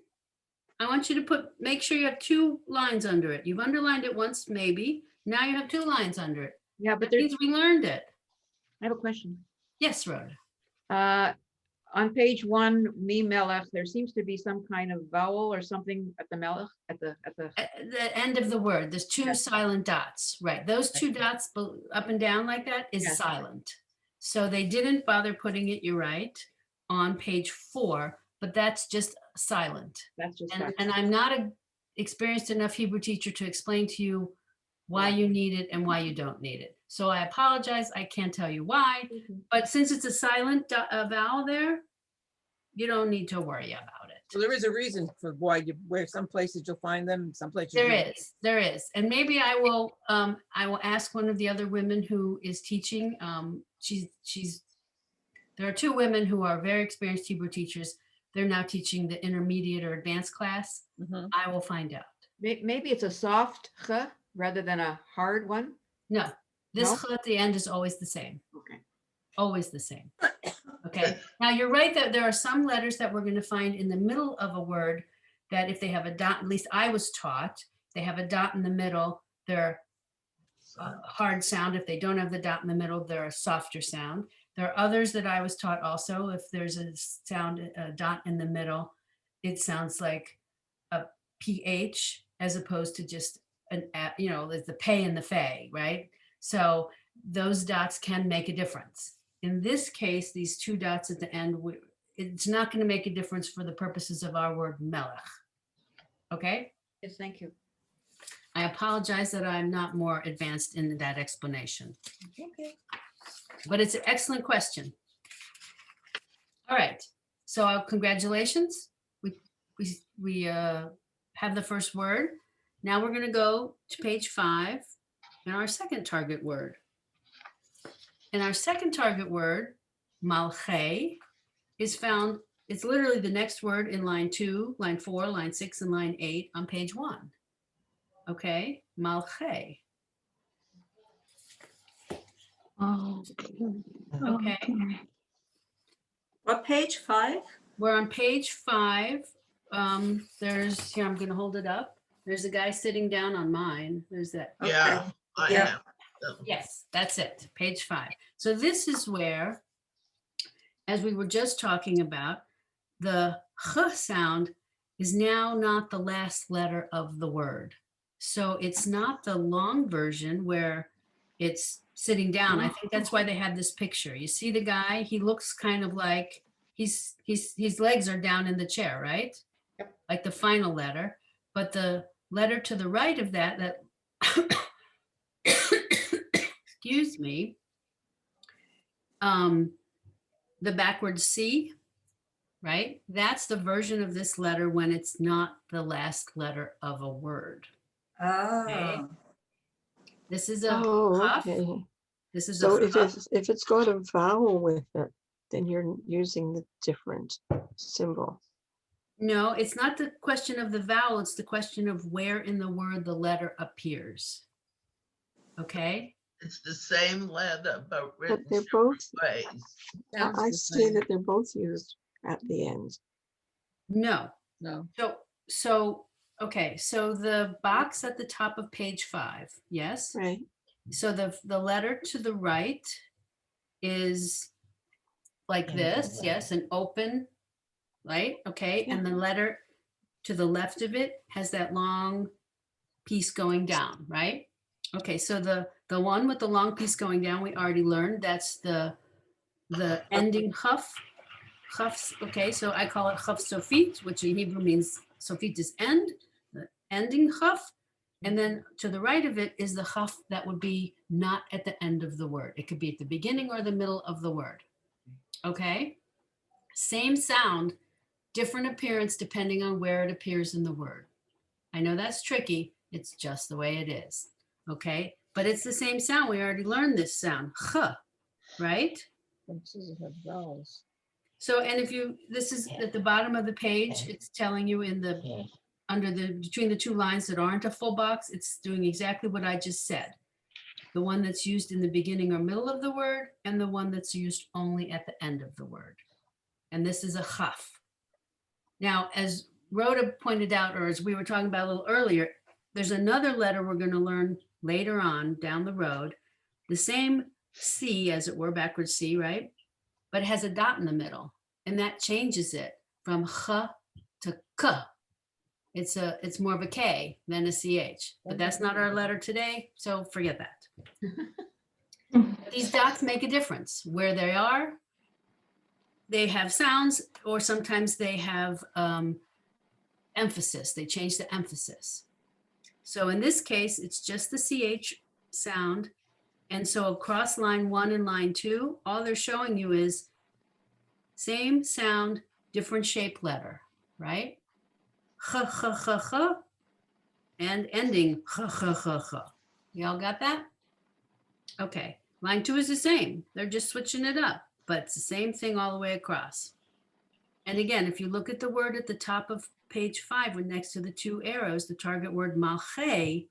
I want you to make sure you have 2 lines under it. You've underlined it once, maybe. Now you have 2 lines under it. Yeah, but That means we learned it. I have a question. Yes, Rhoda. On page 1, me melech, there seems to be some kind of vowel or something at the melech, at the. At the end of the word, there's 2 silent dots, right? Those 2 dots up and down like that is silent. So they didn't bother putting it, you're right, on page 4, but that's just silent. That's just and I'm not an experienced enough Hebrew teacher to explain to you why you need it and why you don't need it. So I apologize, I can't tell you why, but since it's a silent vowel there, you don't need to worry about it. So there is a reason for why where some places you'll find them, some places. you won't. There is. And maybe I will ask one of the other women who is teaching. There are two women who are very experienced Hebrew teachers. They're now teaching the intermediate or advanced class. Mhm. I will find out. Maybe it's a soft ch rather than a hard one. No, this No? ch at the end is always the same. Okay. Always the same. Okay. Now you're right that there are some letters that we're going to find in the middle of a word that if they have a dot, at least I was taught, they have a dot in the middle, they're a hard sound. If they don't have the dot in the middle, they're a softer sound. There are others that I was taught also, if there's a sound, a dot in the middle, it sounds like a PH as opposed to just an, the pay and the fay, right? So those dots can make a difference. In this case, these two dots at the end, it's not going to make a difference for the purposes of our word melech. Okay? Yes, thank you. I apologize that I'm not more advanced in that explanation. Okay. But it's an excellent question. All right, so congratulations. We have the first word. Now we're going to go to page 5 and our second target word. And our second target word, malchei, is found, it's literally the next word in line 2, line 4, line 6, and line 8 on page 1. Okay, malchei. Okay. What page? 5? We're on page 5. There's, here, I'm going to hold it up. There's a guy sitting down on mine. There's that. Yeah, I Yeah. have. Yes, that's it, page 5. So this is where, as we were just talking about, the ch sound is now not the last letter of the word. So it's not the long version where it's sitting down. I think that's why they have this picture. You see the guy, he looks kind of like his legs are down in the chair, right? Yep. Like the final letter. But the letter to the right of that excuse me, the backwards C, right? That's the version of this letter when it's not the last letter of a word. Oh. This is a Oh, huff. okay. This is So a huff. if it's got a vowel with it, then you're using the different symbol. No, it's not the question of the vowel. It's the question of where in the word the letter appears. Okay. It's the same letter, but But written they're both, ways. Sounds I the see same. that they're both used at the end. No. No. So okay. So the box at the top of page 5. Yes. Right. So the letter to the right is like this. Yes. An open, right? Okay. And the letter to the left of it has that long piece going down, right? Okay. So the one with the long piece going down, we already learned that's the ending huff. Huffs, okay, so I call it huff sofit, which in Hebrew means sofit is end, the ending huff. And then to the right of it is the huff that would be not at the end of the word. It could be at the beginning or the middle of the word. Okay, same sound, different appearance depending on where it appears in the word. I know that's tricky. It's just the way it is. Okay, but it's the same sound. We already learned this sound, ch, right? This is have vowels. So, and if you, this is at the bottom of the page, it's telling you in the, between the two lines that aren't a full box, it's doing exactly what I just said. The one that's used in the beginning or middle of the word and the one that's used only at the end of the word. And this is a chaf. Now, as Rhoda pointed out, or as we were talking about a little earlier, there's another letter we're going to learn later on down the road. The same C, as it were, backwards C, right? But it has a dot in the middle, and that changes it from ch to k. It's more of a K than a CH, but that's not our letter today, so forget that. These dots make a difference. Where they are, they have sounds, or sometimes they have emphasis. They change the emphasis. So in this case, it's just the CH sound. And so across line 1 and line 2, all they're showing you is same sound, different shape letter. right? Ch, and ending ch. Y'all got that? Okay, line 2 is the same. They're just switching it up, but it's the same thing all the way across. And again, if you look at the word at the top of page 5, when next to the 2 arrows, the target word malche.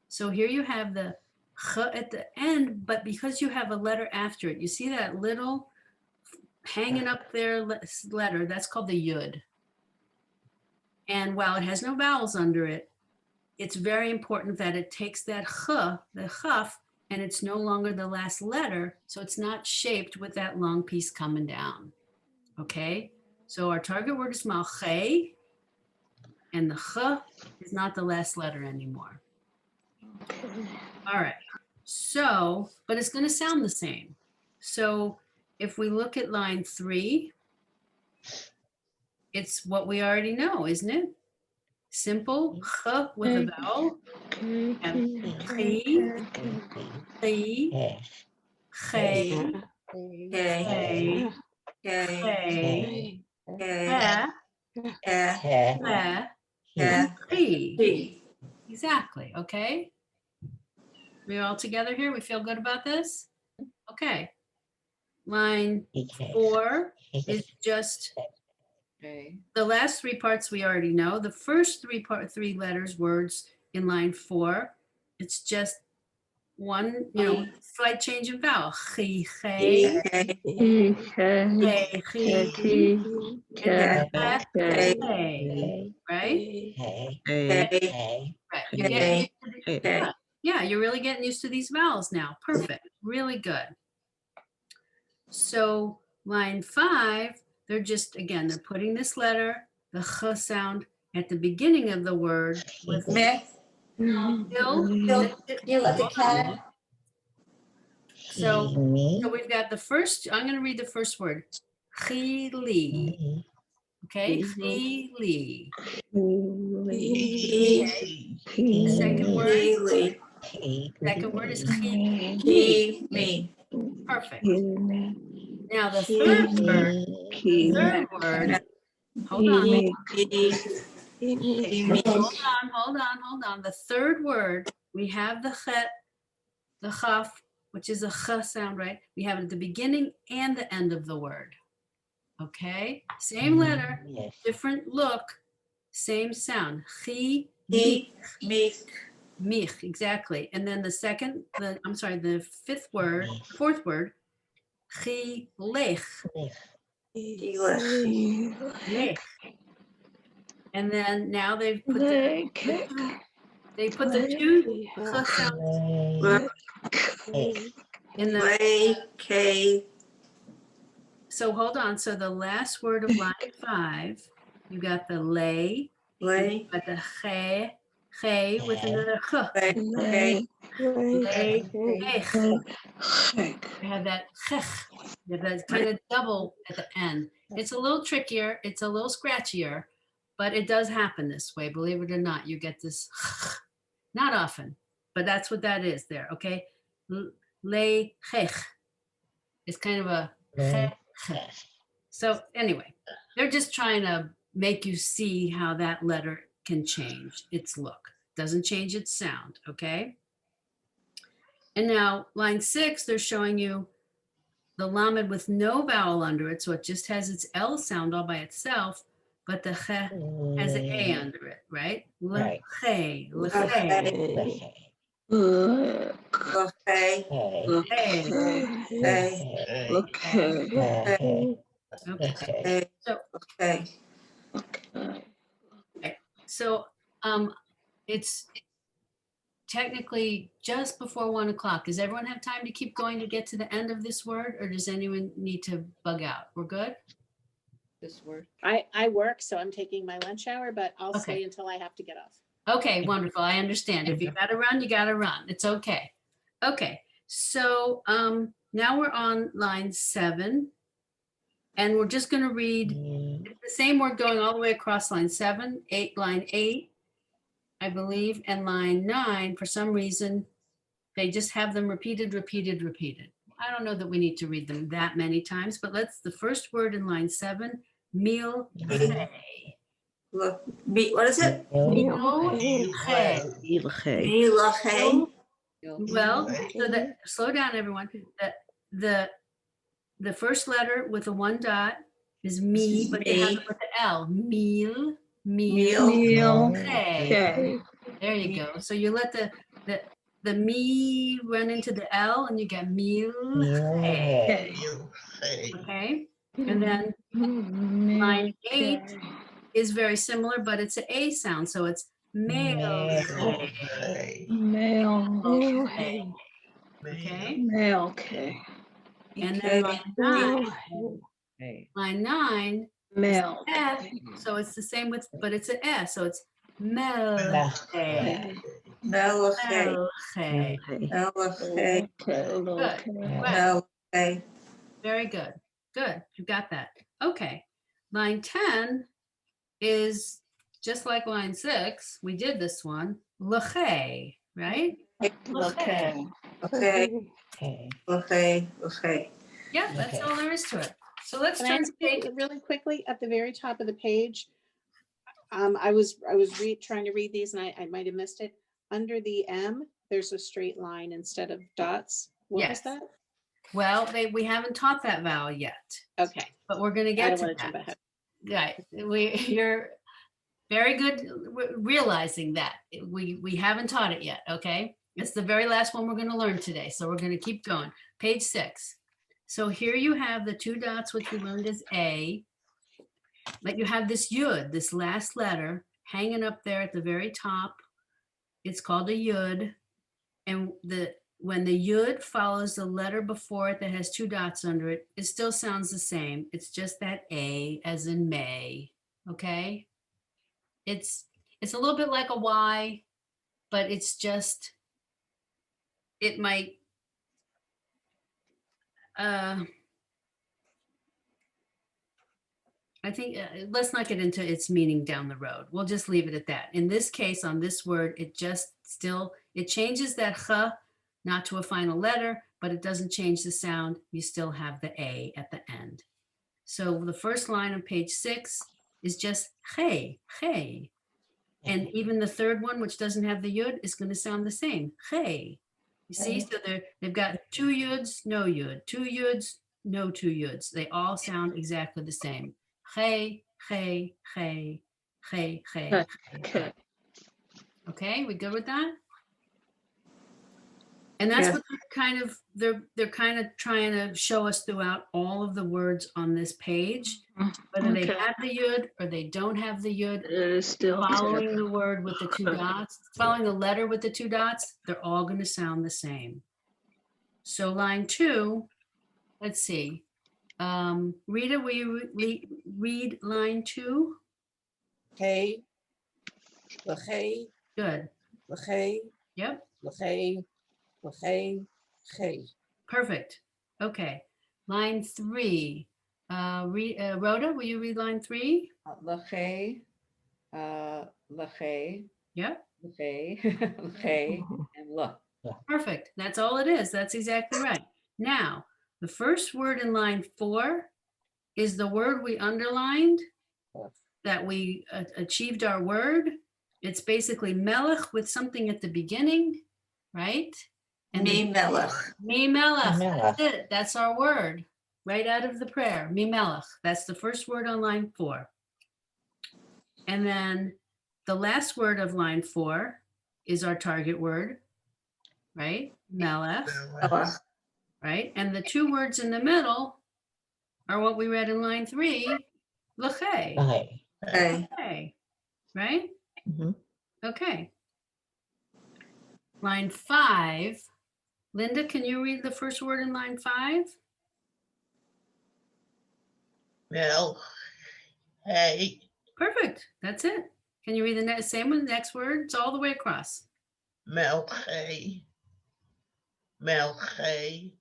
So here you have the ch at the end, but because you have a letter after it, you see that little hanging up there letter, that's called the yud. And while it has no vowels under it, it's very important that it takes that ch, the chaf, and it's no longer the last letter, so it's not shaped with that long piece coming down. Okay, so our target word is malche, and the ch is not the last letter anymore. All right, so, but it's going to sound the same. So if we look at line 3, it's what we already know, isn't it? Simple ch with a vowel, and chi, chi, che, Okay. che, Okay. he, he, and chi. he. Exactly, okay? We all together here? We feel good about this? Okay. Line 4 is just Okay. the last 3 parts we already know. The first 3 letters, words in line 4, it's just one, slight change in vowel. Chi, che, che, and then che, right? Right. You're getting used to yeah, you're really getting used to these vowels now. Perfect. Really good. So line 5, they're just, again, they're putting this letter, the ch sound, at the beginning of the word with Meh. still. You let the cat. So we've got the first, I'm going to read the first word. Chili. Okay, chili. Second word. Really. Second word is chi. He, me. Perfect. Now the third word, hold on. Hold on. The third word, we have the chet, the chaf, which is a ch sound, right? We have it at the beginning and the end of the word. Okay, same letter, different look, same sound. Chi, He, me. mich, exactly. And then the fourth word, chi, lech. Lech. And then now they've put the two ch sounds in the. Lay, K. So hold on. So the last word of line 5, you got the lay, Lay. but the che with another ch. Lay. Lay, you have that chech. You have that kind of double at the end. It's a little trickier. It's a little scratchier, but it does happen this way. Believe it or not, you get this. Not often, but that's what that is there. Okay, lay chech. It's kind of a chech. So anyway, they're just trying to make you see how that letter can change its look. Doesn't change its sound, okay? And now line 6, they're showing you the lamed with no vowel under it, so it just has its L sound all by itself, but the ch has an A under it, right? Right. L'che, Okay. So it's technically just before 1 o'clock. Does everyone have time to keep going to get to the end of this word, or does anyone need to bug out? We're good? This word. I work, so I'm taking my lunch hour, but I'll Okay. stay until I have to get off. Okay, wonderful. I understand. If you gotta run, you gotta run. It's okay. Okay, so now we're on line 7, and we're just gonna read the same word going all the way across line 7, 8, line 8, I believe, and line 9. For some reason, they just have them repeated. I don't know that we need to read them that many times, but the first word in line 7, meal, What is it? Milche. Milache. Well, so that, slow down, everyone. The first letter with a one dot is me, but you have it with the L. Meal. Meal. Okay. There you go. So you let the me run into the L and you get meal. Okay. Okay. And then line 8 is very similar, but it's an A sound. So it's male. Male. Okay. Okay. And then line 9 Male. F, so it's the same with, but it's an S, so it's melche. Melache. Melche. Melache. Good. Very good. Good. You got that. Okay. Line 10 is just like line 6. We did this one. Leche, right? Leche. Okay. Okay. Yeah, that's all there is to it. So let's Can I turn ask to you page. really quickly at the very top of the page? I was trying to read these and I might have missed it. Under the M, there's a straight line instead of dots. What was Yes. that? Well, we haven't taught that vowel yet, Okay. but we're going to I get don't to want to jump that. ahead. Right. You're very good realizing that. We haven't taught it yet, okay? It's the very last one we're going to learn today, so we're going to keep going. Page 6. So here you have the 2 dots, which we learned as A, but you have this yud, this last letter, hanging up there at the very top. It's called a yud, and when the yud follows the letter before it that has 2 dots under it, it still sounds the same. It's just that A as in May, okay? It's a little bit like a Y, but it's just, it might, I think, let's not get into its meaning down the road. We'll just leave it at that. In this case, on this word, it just still, it changes that ch, not to a final letter, but it doesn't change the sound. You still have the A at the end. So the first line on page 6 is just hey. And even the third one, which doesn't have the yud, is going to sound the same. Hey. You see, so they've got 2 yuds, no yud, 2 yuds, no 2 yuds. They all sound exactly the same. Hey. Okay. Okay, we good with that? And that's Yes. what they're kind of trying to show us throughout all of the words on this page, whether they Okay. have the yud or they don't have the yud. It is still Following the word with the 2 dots, following the letter with the 2 dots, they're all going to sound the same. So line 2, let's see. Rita, will you read line 2? Hey. Leche. Good. Leche. Yep. Leche. Leche. Hey. Perfect. Okay. Line 3. Rhoda, will you read line 3? Leche, leche, Yep. leche, leche, and le. Perfect. That's all it is. That's exactly right. Now, the first word in line 4 is the word we underlined that we achieved our word. It's basically melech with something at the beginning, right? Me melech. Me melech. Melech. That's it. That's our word right out of the prayer. Me melech. That's the first word on line 4. And then the last word of line 4 is our target word, right? Melech, right? And the 2 words in the middle are what we read in line 3, leche. Okay. Okay, right? Mhm. Okay. Line 5. Linda, can you read the first word in line 5? Mel, hey, Perfect. That's it. Can you read the same one, the next word? It's all the way across. Mel, hey, Mel, hey,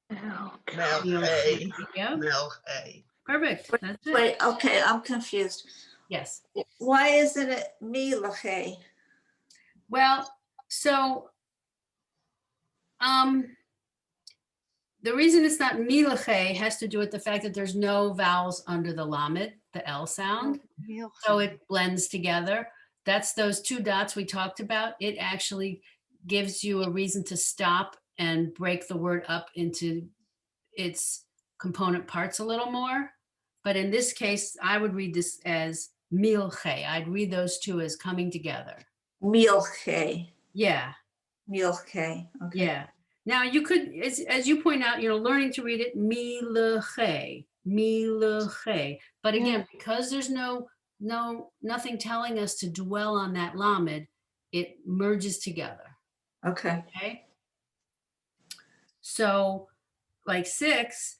Mel, hey, Yep. Mel, hey. Perfect. That's it. Wait, okay, I'm confused. Yes. Why isn't it milache? Well, so the reason it's not milache has to do with the fact that there's no vowels under the lamed. the L sound. So it blends together. That's those two dots we talked about. It actually gives you a reason to stop and break the word up into its component parts a little more. But in this case, I would read this as milche. I'd read those two as coming together. Milche. Yeah. Milche. Okay. Yeah. Now you could, as you point out, learning to read it milche, milche. But again, because there's nothing telling us to dwell on that lamed, it merges together. Okay. Okay. So like 6,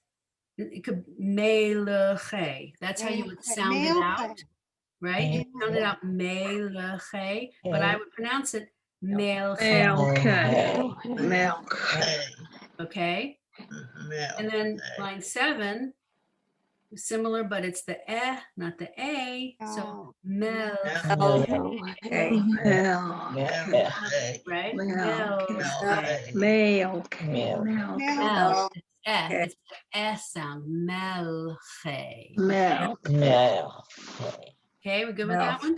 it could meleche. That's how you would sound it out, right? You sound it out meleche, but I would pronounce it melche. Okay. And then line 7, similar, but it's the not the a. So melche, right? It's the S sound. Melche. Okay, we're good with that one?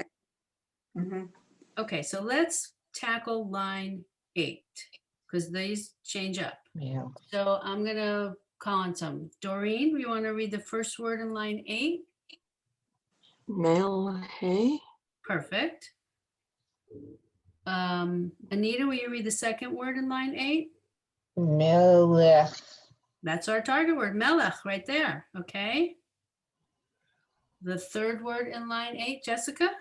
Mm-hmm. Okay, so let's tackle line 8 because these change up. So I'm going to call on some. Doreen, you want to read the first word in line 8? Melche. Perfect. Anita, will you read the second word in line 8? Melech. That's our target word, melech, right there. Okay. The third word in line 8, Jessica?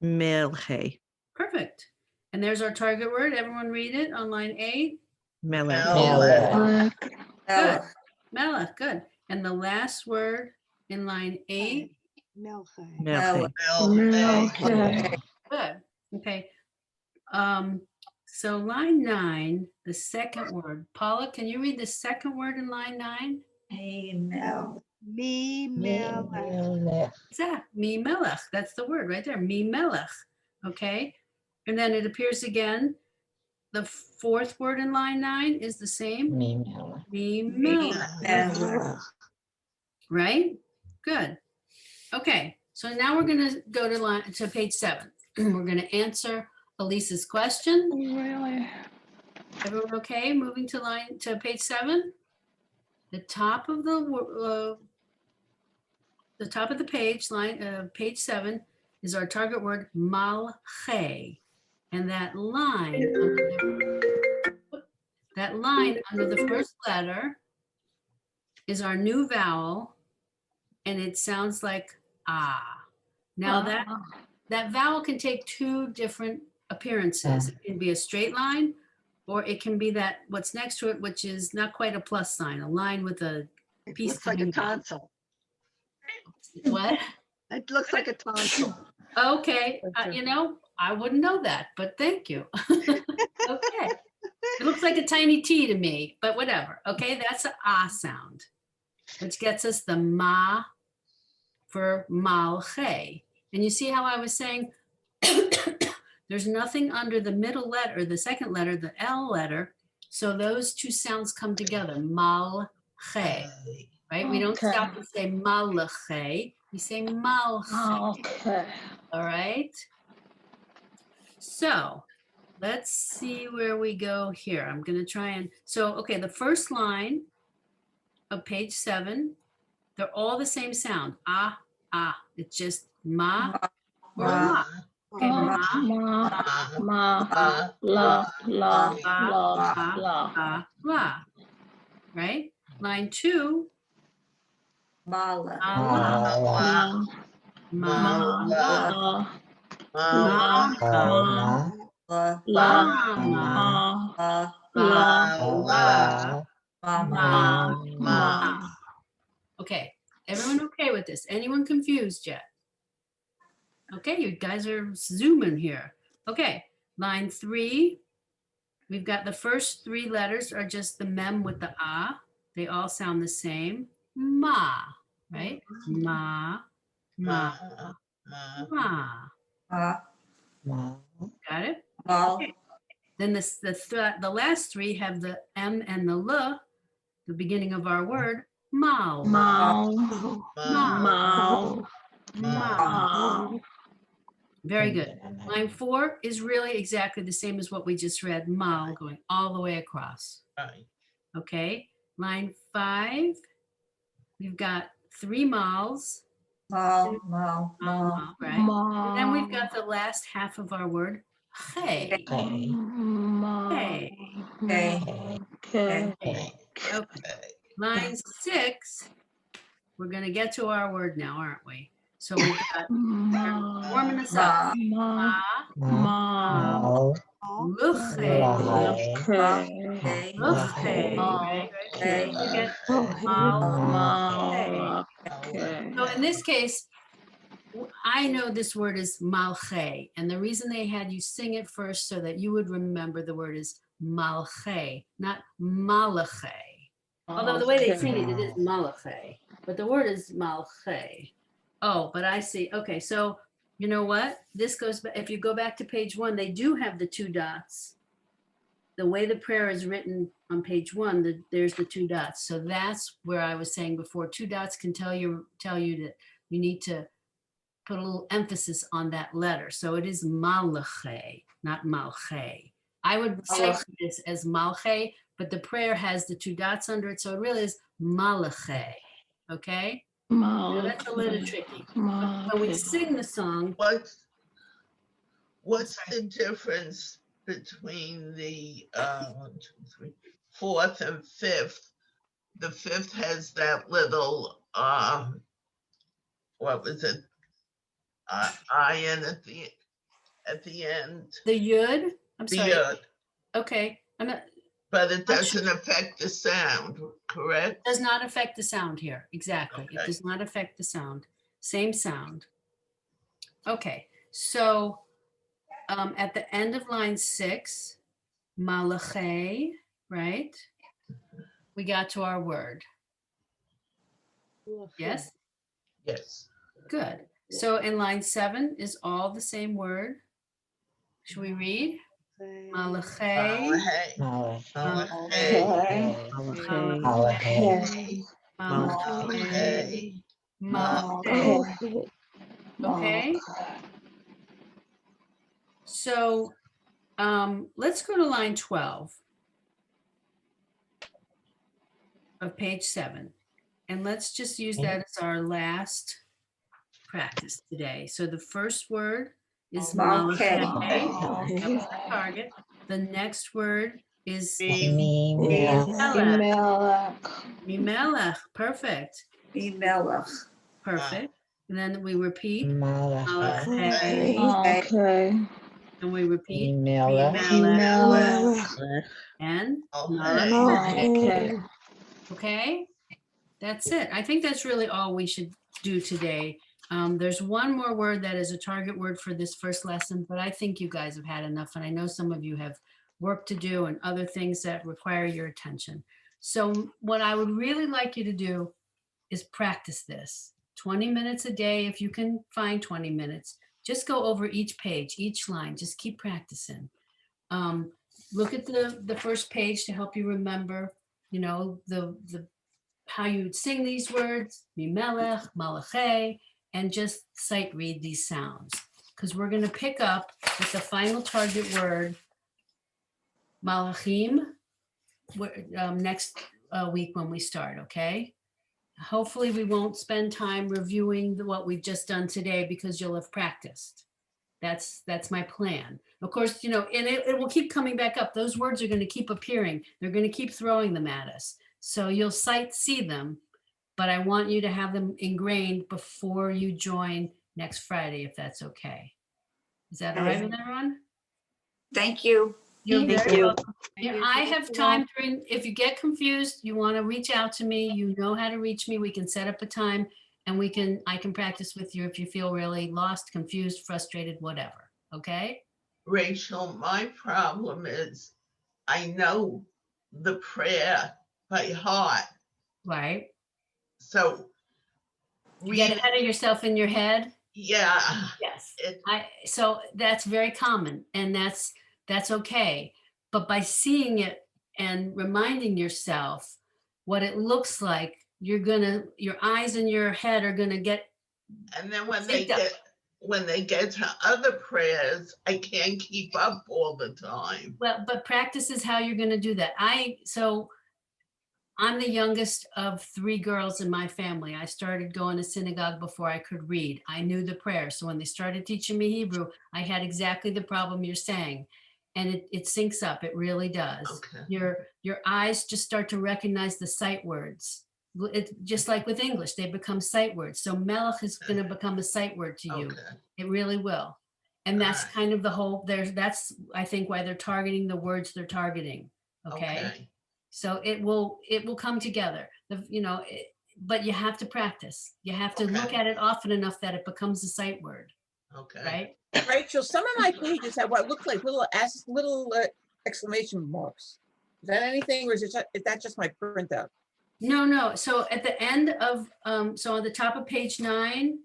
Melche. Perfect. And there's our target word. Everyone read it on line 8. Melech. Good. Melech, good. And the last word in line 8? Melche. Good. Okay. So line 9, the second word. Paula, can you read the second word in line 9? Amen. Exactly. Me melech. That's the word right there. Me melech. Okay. And then it appears again. The fourth word in line 9 is the same. Me melech. Right? Good. Okay. So now we're going to go to page 7. We're going to answer Elisa's question. Really? Everyone okay? Moving to page 7. The top of the page, page 7, is our target word malche, and that line under the first letter is our new vowel, and it sounds like ah. Now that vowel can take 2 different appearances. It can be a straight line, or it can be that what's next to it, which is not quite a plus sign, a line with a piece coming out. tonsil. What? It looks like a tonsil. Okay, I wouldn't know that, but thank you. Okay, it looks like a tiny T to me, but whatever. Okay, that's an ah sound, which gets us the ma for malche. And you see how I was saying there's nothing under the middle letter, the second letter, the L letter. So those 2 sounds come together, malche, right? We don't stop and say malche, we say malche. Okay. All right. So let's see where we go here. I'm going to try okay, the first line of page 7, they're all the same sound. Ah, ah. It's just ma or la. Okay, ma, la. Right? Line 2. Mala. Okay, everyone okay with this? Anyone confused yet? Okay, you guys are zooming here. Okay, line 3, we've got the first 3 letters are just the mem with the ah. They all sound the same. Ma, right? Ma, ma, ma. Got it? Okay. Then the last 3 have the M and the L, the beginning of our word, Mal. Mal. Mal. Mal. Very good. Line 4 is really exactly the same as what we just read. Mal, going all the way across. Right. Okay. Line 5, we've got 3 mals. Mal, Right. And then we've got the last half of our word. Hey. Okay. Hey. Okay. Okay. Line 6, we're going to get to our word now, aren't we? So we've got warming us up. Ma, Mal. luche, Okay. luche, right? Okay. We get Mal. So in this case, I know this word is malche, and the reason they had you sing it first so that you would remember the word is malche, not malache. Although the way they sing it, it is malache, but the word is malche. Oh, but I see. Okay, so you know what? This goes back. If you go back to page 1, they do have the 2 dots. The way the prayer is written on page 1, there's the 2 dots. So that's where I was saying before. 2 dots can tell you that you need to put a little emphasis on that letter. So it is malache, not malche. I would say this as malche, but the prayer has the 2 dots under it, so it really is malache. Okay? Now that's a little tricky. But when we sing the song, What's the difference between the 1, 2, 3, 4th and 5th? The 5th has that little what was it? Iron at the end. the yud, I'm The sorry. yud. Okay, I'm not. But it doesn't affect the sound, correct? Does not affect the sound here. Exactly. It Okay. does not affect the sound. Same sound. Okay, so at the end of line 6, malache, right? We got to our word. Yes? Yes. Good. So in line 7 is all the same word. Should we read? Malache. Okay. So let's go to line 12 of page 7. And let's just use that as our last practice today. So the first word is malache. That was the target. The next word is Mimelech. Perfect. Perfect. And then we repeat. Malachi. And we repeat. And okay. That's it. I think that's really all we should do today. There's one more word that is a target word for this first lesson, but I think you guys have had enough. And I know some of you have work to do and other things that require your attention. So what I would really like you to do is practice this 20 minutes a day. If you can find 20 minutes, just go over each page, each line, just keep practicing. Look at the first page to help you remember, you know, the how you would sing these words, mimelech, malache, and just sight read these sounds. Because we're going to pick up with the final target word, malachim, next week when we start, okay? Hopefully we won't spend time reviewing what we've just done today because you'll have practiced. That's my plan. Of course, you know, and it will keep coming back up. Those words are going to keep appearing. They're going to keep throwing them at us. So you'll see them, but I want you to have them ingrained before you join next Friday, if that's okay. Is that all right with everyone? Thank you. You're Thank very you. welcome. I have time during, if you get confused, you want to reach out to me, you know how to reach me. We can set up a time and I can practice with you if you feel really lost, confused, frustrated, whatever. Okay? Rachel, my problem is I know the prayer by heart. Right. So you get ahead of yourself in your head. Yeah. Yes. So that's very common, and that's okay. But by seeing it and reminding yourself what it looks like your eyes and your head are gonna get. And then when Synced up. they get to other prayers, I can't keep up all the time. Well, but practice is how you're gonna do that. I'm the youngest of 3 girls in my family. I started going to synagogue before I could read. I knew the prayers. So when they started teaching me Hebrew, I had exactly the problem you're saying. And it syncs up. It really does. Okay. Your eyes just start to recognize the sight words. It's just like with English, they become sight words. So melech is going to become a sight word to you. Okay. It really will. And that's Alright. kind of the whole, that's, I think, why they're targeting the words they're targeting. Okay. So it will come together, but you have to practice. You have to look Okay. at it often enough that it becomes a sight word, Okay. right? Rachel, some of my pages have what look like little exclamation marks. Is that anything, or is that just my printout? No. So at the end of, so on the top of page 9,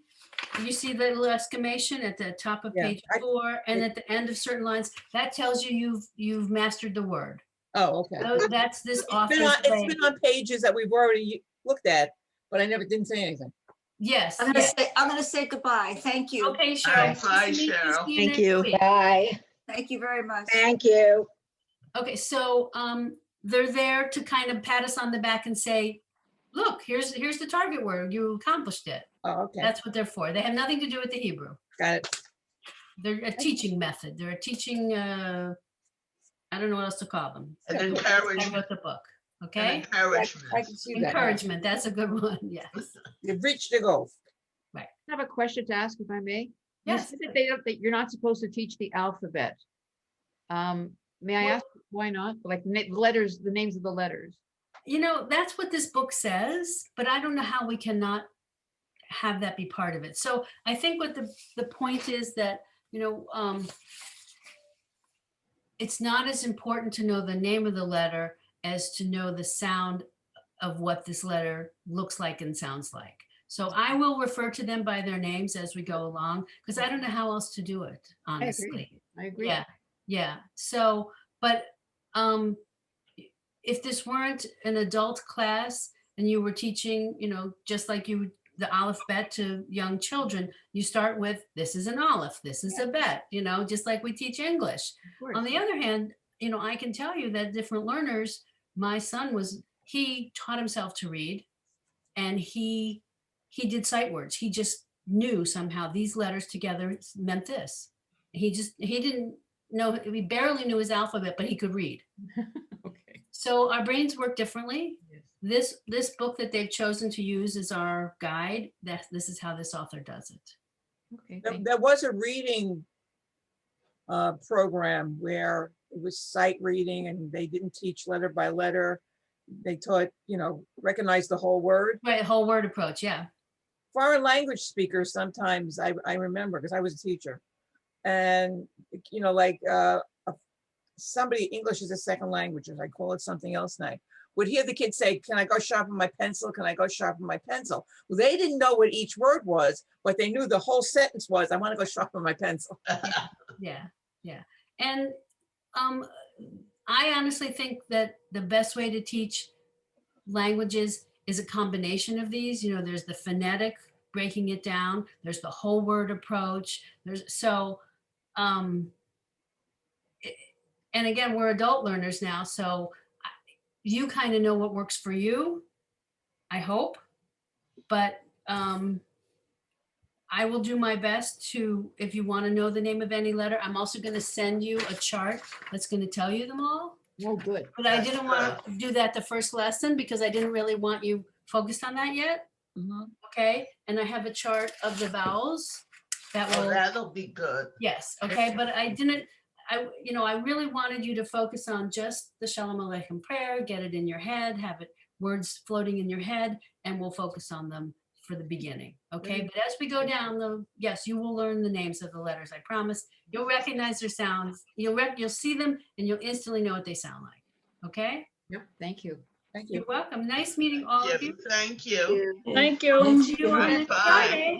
you see the little exclamation at the top of Yeah, page 4, and at the end of certain lines, that tells you you've mastered the word. Oh, okay. So that's this It's author's been way. on pages that we've already looked at, but I didn't say anything. Yes. I'm gonna say goodbye. Thank you. Okay, All Cheryl. right, bye, Nice to meet Cheryl. See you Thank next you. week. Bye. Thank you very much. Thank you. Okay, so they're there to kind of pat us on the back and say, look, here's the target word. You accomplished it. Oh, okay. That's what they're for. They have nothing to do with the Hebrew. Got it. They're a teaching method. They're a teaching, I don't know what else to call them. An I encouragement. wrote the book, An okay? encouragement. I can see that. now. Encouragement, that's a good one, yes. You've reached the goal. I have a question to ask, if I may. You Yes. said that you're not supposed to teach the alphabet. May I ask why not? Like letters, the names of the letters. That's what this book says, but I don't know how we cannot have that be part of it. So I think what the point is that, it's not as important to know the name of the letter as to know the sound of what this letter looks like and sounds like. So I will refer to them by their names as we go along, because I don't know how else to do it, honestly. I agree. Yeah. So, but if this weren't an adult class and you were teaching, just like the alphabet to young children, you start with, this is an aleph, this is a bet, just like we teach English. On the other hand, I can tell you that different learners, my son he taught himself to read, and he did sight words. He just knew somehow these letters together meant this. He didn't know, he barely knew his alphabet, but he could read. Okay. So our brains work differently. Yes. This book that they've chosen to use as our guide, this is how this author does it. Okay. There was a reading program where it was sight reading, and they didn't teach letter by letter. They taught, recognize the whole word. Right, whole word approach, yeah. Foreign language speakers, sometimes I remember, because I was a teacher, and somebody, English is a second language, as I call it something else now, would hear the kids say, can I go sharpen my pencil? Can I go sharpen my pencil? Well, they didn't know what each word was, but they knew the whole sentence was, I want to go sharpen my pencil. Yeah. And I honestly think that the best way to teach languages is a combination of these. There's the phonetic, breaking it down. There's the whole word approach. And again, we're adult learners now, so you kind of know what works for you, I hope. But I will do my best to, if you want to know the name of any letter, I'm also going to send you a chart that's going to tell you them all. Oh, good. But I didn't want to do that the first lesson because I didn't really want you focused on that yet. Okay. And I have a chart of the vowels That'll be good. Yes. Okay. But I really wanted you to focus on just the Shalom Aleichem prayer, get it in your head, have words floating in your head, and we'll focus on them for the beginning. Okay. But as we go down, yes, you will learn the names of the letters. I promise. You'll recognize their sounds. You'll see them and you'll instantly know what they sound like. Okay. Yep. Thank you. Thank you. You're welcome. Nice meeting all of you. Thank you. Thank you. See you on next Bye. Friday.